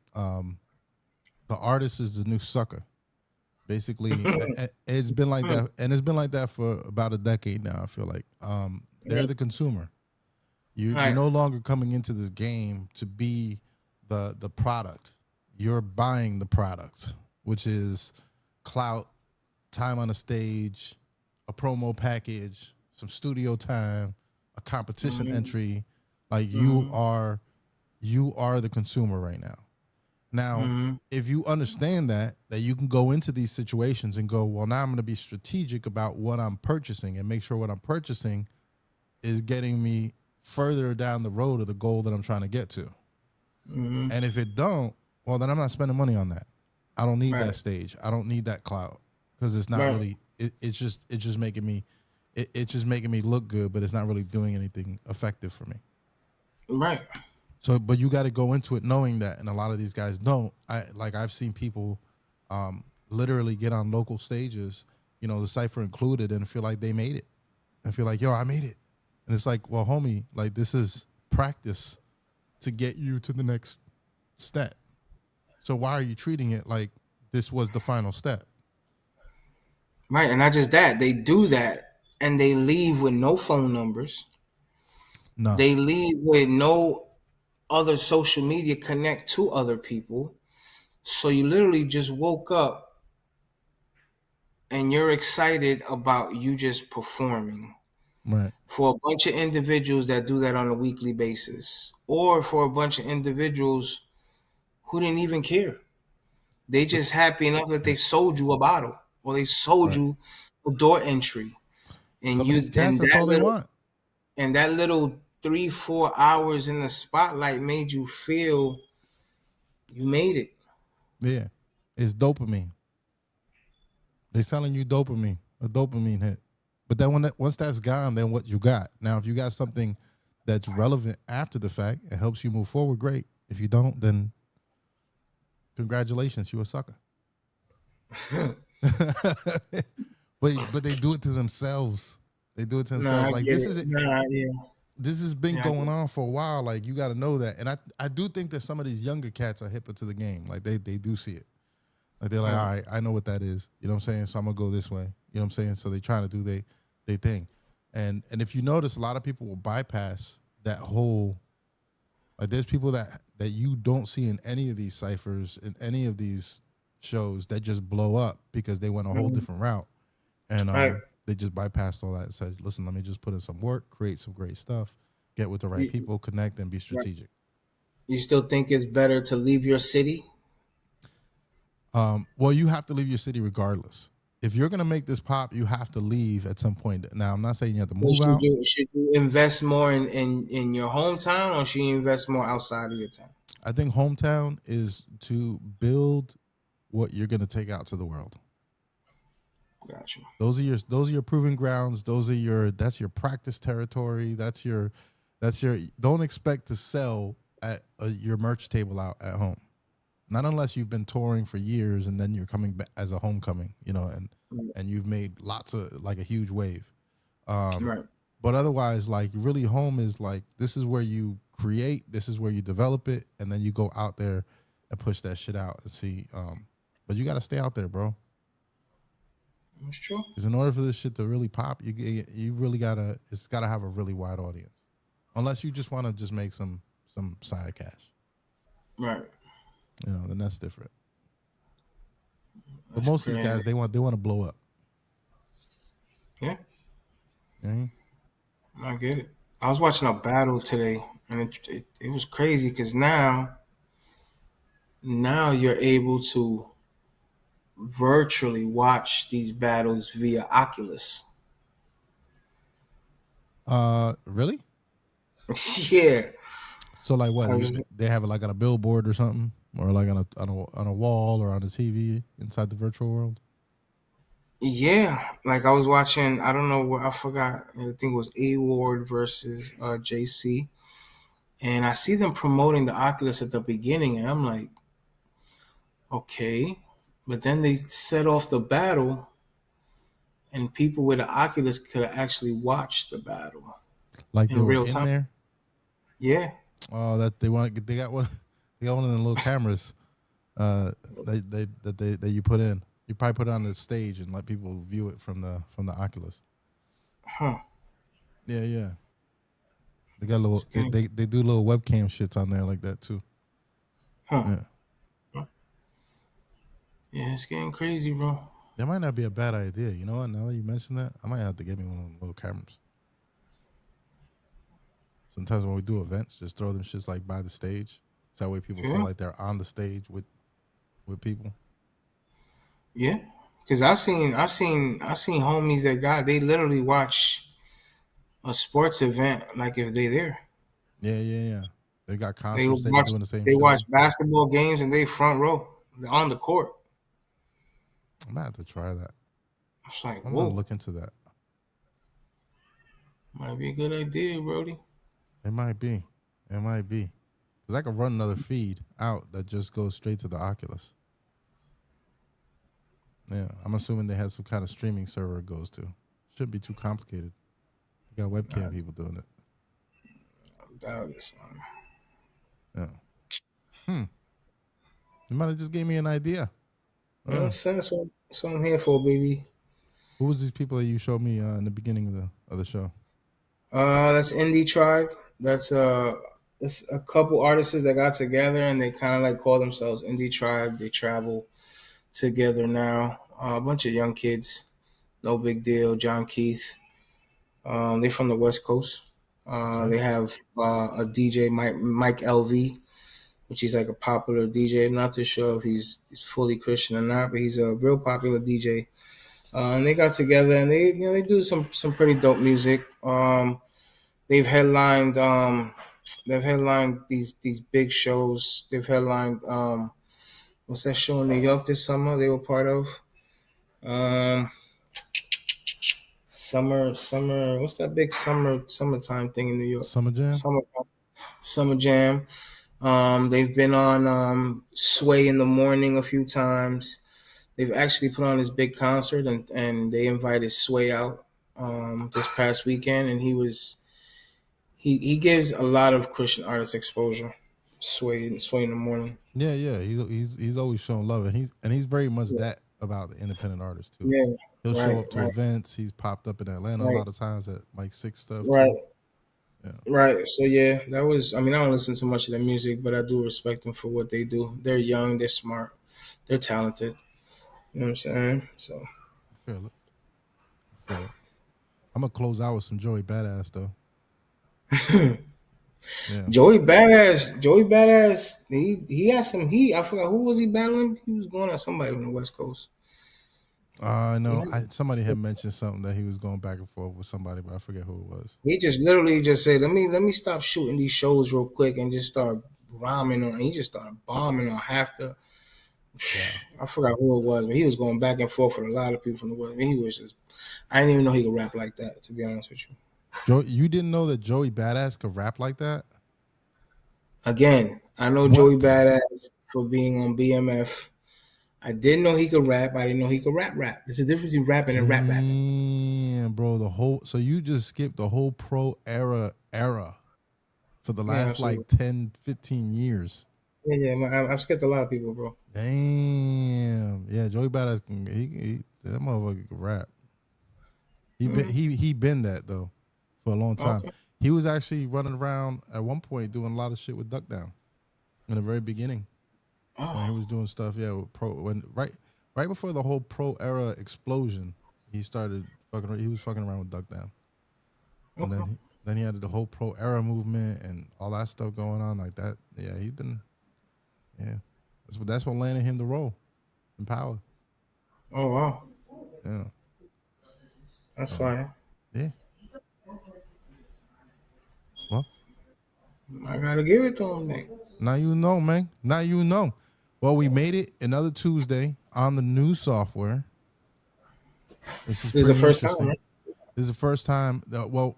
the artist is the new sucker. Basically, it's been like that, and it's been like that for about a decade now. I feel like they're the consumer. You're no longer coming into this game to be the product. You're buying the product, which is clout, time on the stage, a promo package, some studio time, a competition entry. Like you are the consumer right now. Now, if you understand that you can go into these situations and go, well, now I'm going to be strategic about what I'm purchasing and make sure what I'm purchasing is getting me further down the road of the goal that I'm trying to get to. And if it don't, well, then I'm not spending money on that. I don't need that stage. I don't need that clout because it's not really. It's just making me. It's just making me look good, but it's not really doing anything effective for me. Right. So, but you got to go into it knowing that, and a lot of these guys don't. I've seen people, literally get on local stages, the cipher included, and feel like they made it, and feel like, yo, I made it, and it's like, well, homie, like this is practice to get you to the next step. So why are you treating it like this was the final step? Right, and not just that, they do that, and they leave with no phone numbers. No, They leave with no other social media connect to other people. So you literally just woke up and you're excited about you just performing. right. For a bunch of individuals that do that on a weekly basis, or for a bunch of individuals who didn't even care. They just happy enough that they sold you a bottle or they sold Right. you a door entry. And Some of these cats, that's all they want. And that little 3-4 hours in the spotlight made you feel you made it. Yeah, it's dopamine. They selling you dopamine, a dopamine hit. But then once that's gone, then what you got? Now, if you got something that's relevant after the fact, it helps you move forward, great. If you don't, then congratulations, you a sucker. but they do it to themselves. They do it to themselves. Like this is it. This has been going on for a while. Like you got to know that. And I do think that some of these younger cats are hipper to the game. Like they do see it. Like they're like, all right, I know what that is. You know what I'm saying? So I'm gonna go this way. You know what I'm saying? So they trying to do they thing. And if you notice, a lot of people will bypass that whole. Like there's people that you don't see in any of these ciphers, in any of these shows that just blow up because they went a whole different route. And they just bypassed all that and said, listen, let me just put in some work, create some great stuff, get with the right people, connect, and be strategic. You still think it's better to leave your city? Well, you have to leave your city regardless. If you're going to make this pop, you have to leave at some point. Now, I'm not saying you have to move out. Should you invest more in your hometown, or should you invest more outside of your town? I think hometown is to build what you're going to take out to the world. Gotcha. Those are your proving grounds. That's your practice territory. That's your. Don't expect to sell at your merch table out at home. Not unless you've been touring for years and then you're coming back as a homecoming, and you've made lots of like a huge wave. Right. But otherwise, like really home is like, this is where you create, this is where you develop it. And then you go out there and push that shit out and see. But you got to stay out there, bro. That's true. Because in order for this shit to really pop, you really it's gotta have a really wide audience. Unless you just want to just make some side cash. Right. Then that's different. But most of these guys, they want to blow up. Yeah. Mm-hmm. I get it. I was watching a battle today, and it was crazy because now you're able to virtually watch these battles via Oculus. Really? Yeah. So like what? They have it like on a billboard or something, or like on a wall or on a TV inside the virtual world. Yeah, like I was watching. I don't know what I forgot. I think it was A Ward versus JC, and I see them promoting the Oculus at the beginning, and I'm like, okay, but then they set off the battle, and people with the Oculus could actually watch the battle, like they were real in time. There. Yeah. Oh, that they got one. They got one of them little cameras. that you put in. You probably put it on the stage and let people view it from the Oculus. Huh. Yeah, yeah. They got little. It's getting, They do little webcam shits on there like that too. huh. Yeah. Yeah, it's getting crazy, bro. That might not be a bad idea. You know what? Now that you mention that, I might have to get me one of them little cameras. Sometimes when we do events, just throw them shits like by the stage. So that way people feel Yeah. like they're on the stage with people. Yeah. Cause I've seen homies that they literally watch a sports event like if they there. Yeah, yeah, yeah. They got They concerts they be watch doing the same they shit watch on. basketball games and they front row. They're on the court. I might have to try that. It's like, I'm gonna whoa, look into that. might be a good idea, Brody. It might be. It might be. Because I could run another feed out that just goes straight to the Oculus. Yeah, I'm assuming they have some kind of streaming server it goes to. Shouldn't be too complicated. You got webcam people doing it. Doubt it, son. Yeah. You might have just gave me an idea. You know what I'm saying? That's what I'm here for, baby. Who was these people that you showed me in the beginning of the show? That's Indie Tribe. That's it's a couple artists that got together and they kind of like call themselves Indie Tribe. They travel together now. A bunch of young kids, no big deal. John Keith. They're from the West Coast. Okay. They have a DJ Mike LV, which he's like a popular DJ. I'm not too sure if he's fully Christian or not, but he's a real popular DJ. And they got together and they do some pretty dope music. They've headlined these big shows. They've headlined what's that show in New York this summer? They were part of summer. What's that big summertime thing in New York? Summer Jam? Summer Jam. They've been on Sway in the Morning a few times. They've actually put on this big concert and they invited Sway out this past weekend, and he gives a lot of Christian artists exposure. Sway in the Morning. Yeah, yeah. He's always shown love, and he's very much that about the independent artist too. Yeah, He'll show up to right, events. He's popped up in Atlanta a right, lot of times at Mike Six stuff right, too. Yeah, right. So yeah, that was. I mean, I don't listen to much of their music, but I do respect them for what they do. They're young, they're smart, they're talented. You know what I'm saying? So I feel it. I feel it. I'm gonna close out with some Joey Badass though. Yeah. Joey Badass, he had some heat. I forgot who was he battling. He was going at somebody from the West Coast. I know. Somebody had mentioned something that he was going back and forth with somebody, but I forget who it was. He just literally just said, "Let me stop shooting these shows real quick and just start rhyming on." He just started bombing on half the. Yeah. I forgot who it was, but he was going back and forth with a lot of people from the West. I mean, he was just. I didn't even know he could rap like that. To be honest with you. You didn't know that Joey Badass could rap like that? Again, I know What? Joey Badass for being on BMF. I didn't know he could rap. I didn't know he could rap. There's a difference between rapping and rapping. Damn, bro. So you just skipped the whole pro era for the last like 10, 15 years. Yeah, I've skipped a lot of people, bro. Damn. Yeah, Joey Badass that motherfucker can rap. He been that though for a long time. Okay. He was actually running around at one point doing a lot of shit with Duck Down in the very beginning. When he was doing stuff, with right before the whole pro era explosion, he started he was fucking around with Duck Down. And then he had the whole pro era movement and all that stuff going on like that. Yeah, that's what landed him the role in Power. Oh wow. Yeah. That's fine. Yeah. Well, I gotta give it to him, man. now you know, man. Now you know. Well, we made it another Tuesday on the new software. This is the first interesting. time, right? This is the first time.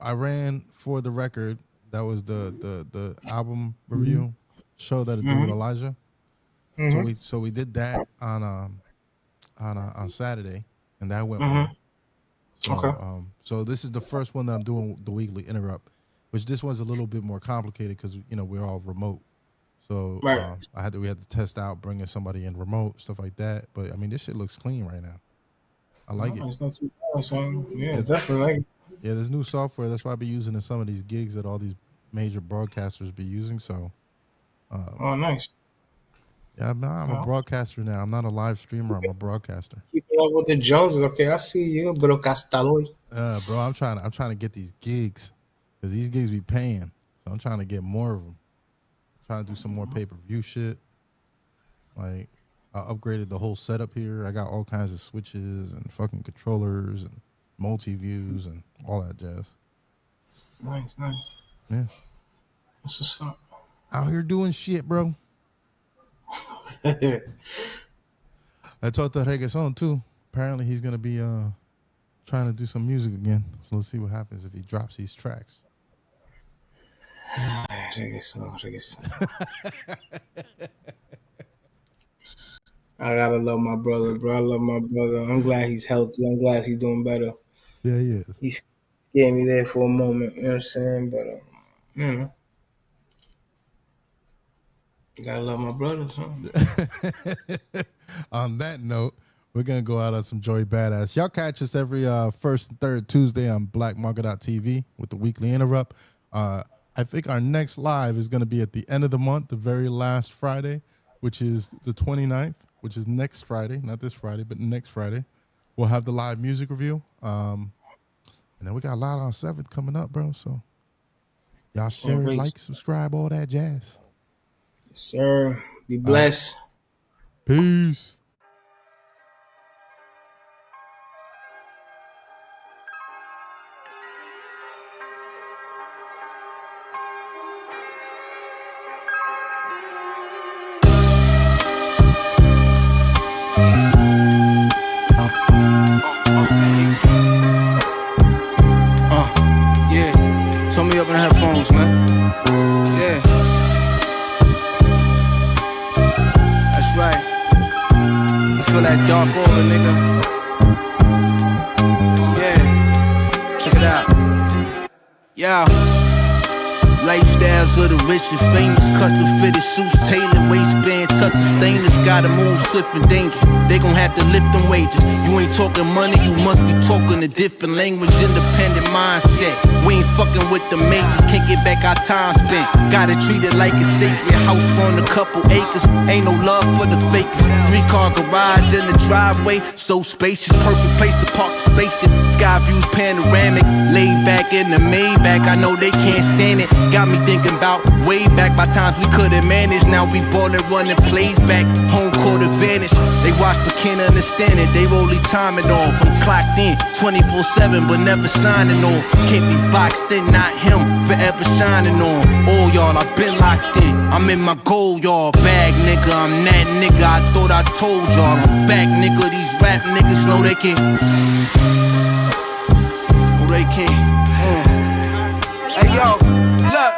I ran for the record. That was the album review show that I do with Elijah. So we did that on Saturday, and that went well. So, Okay. So this is the first one that I'm doing the Weekly Interrtupt, which this one's a little bit more complicated because we're all remote. So Right. we had to test out bringing somebody in remote, stuff like that. But I mean, this shit looks clean right now. I like it. It's not too bad, son. Yeah, definitely. Yeah, there's new software. That's why I be using in some of these gigs that all these major broadcasters be using. So, Oh, nice. yeah, I'm a broadcaster now. I'm not a live streamer. I'm a broadcaster. Keeping up with the Joneses. Okay, I see you, broadcastador. Bro, I'm trying to get these gigs because these gigs be paying. So I'm trying to get more of them. Trying to do some more pay-per-view shit. Like, I upgraded the whole setup here. I got all kinds of switches and fucking controllers and multi-views and all that jazz. Nice. Yeah. That's what's up. Out here doing shit, bro. I talked to Reggaeton too. Apparently he's gonna be trying to do some music again. So let's see what happens if he drops these tracks. Reggaeton. I gotta love my brother, bro. I love my brother. I'm glad he's healthy. I'm glad he's doing better. Yeah, he is. He scared me there for a moment. You know what I'm saying? But you know, you gotta love my brother, son. On that note, we're gonna go out on some Joey Badass. Y'all catch us every first and third Tuesday on blackmarket.tv with the Weekly Interrtupt. I think our next live is gonna be at the end of the month, the very last Friday, which is the 29th, which is next Friday, not this Friday, but next Friday. We'll have the live music review. And then we got a lot on 7th coming up, bro. So y'all share, like, subscribe, all that jazz. Yes, sir. Be blessed. Peace. Yeah, turn me up in the headphones, man. Yeah, that's right. I feel that dark aura, nigga. Yeah, check it out. Yeah. Lifestyles of the rich and famous, custom fitted suits, tailored waistband, tucked in stainless. Gotta move swift and dangerous. They gon' have to lift them wages. You ain't talking money, you must be talking a different language. Independent mindset. We ain't fucking with the majors. Can't get back our time spent. Gotta treat it like a sacred house on a couple acres. Ain't no love for the fakers. 3-car garage in the driveway, so spacious. Perfect place to park the spaceship. Sky views panoramic. Laid back in the Maybach. I know they can't stand it. Got me thinking about way back by times we couldn't manage. Now we ballin', running plays back, home court advantage. They watch but can't understand it. They rolling timing off. I'm clocked in 24/7 but never signing on. Can't be boxed in, not him, forever shining on. All y'all, I've been locked in. I'm in my gold yard bag, nigga. I'm that nigga. I thought I told y'all. I'm back, nigga. These rap niggas know they can't. Oh, they can't. Hey yo, look.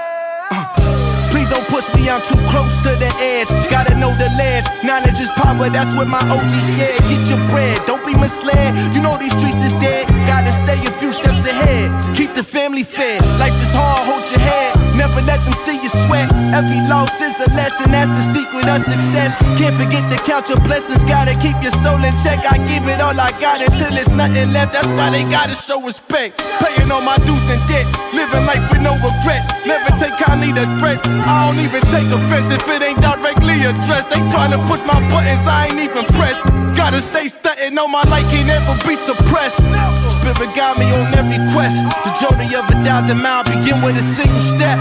Please don't push me, I'm too close to the edge. Gotta know the ledge. Knowledge is power, that's what my OG said. Get your bread, don't be misled. You know these streets is dead. Gotta stay a few steps ahead. Keep the family fed. Life is hard, hold your head. Never let them see you sweat. Every loss is a lesson, that's the secret of success. Can't forget to count your blessings. Gotta keep your soul in check. I give it all I got until there's nothing left. That's why they gotta show respect. Paying all my dues and debts. Living life with no regrets. Never take kindly to threats. I don't even take offense if it ain't directly addressed. They tryna push my buttons, I ain't even pressed. Gotta stay stuntin', know my life can't ever be suppressed. Spirit got me on every quest. The journey of 1,000 miles begin with a single step.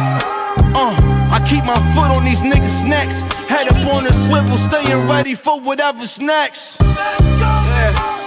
I keep my foot on these niggas' necks. Head up on a swivel, staying ready for whatever's next. Yeah.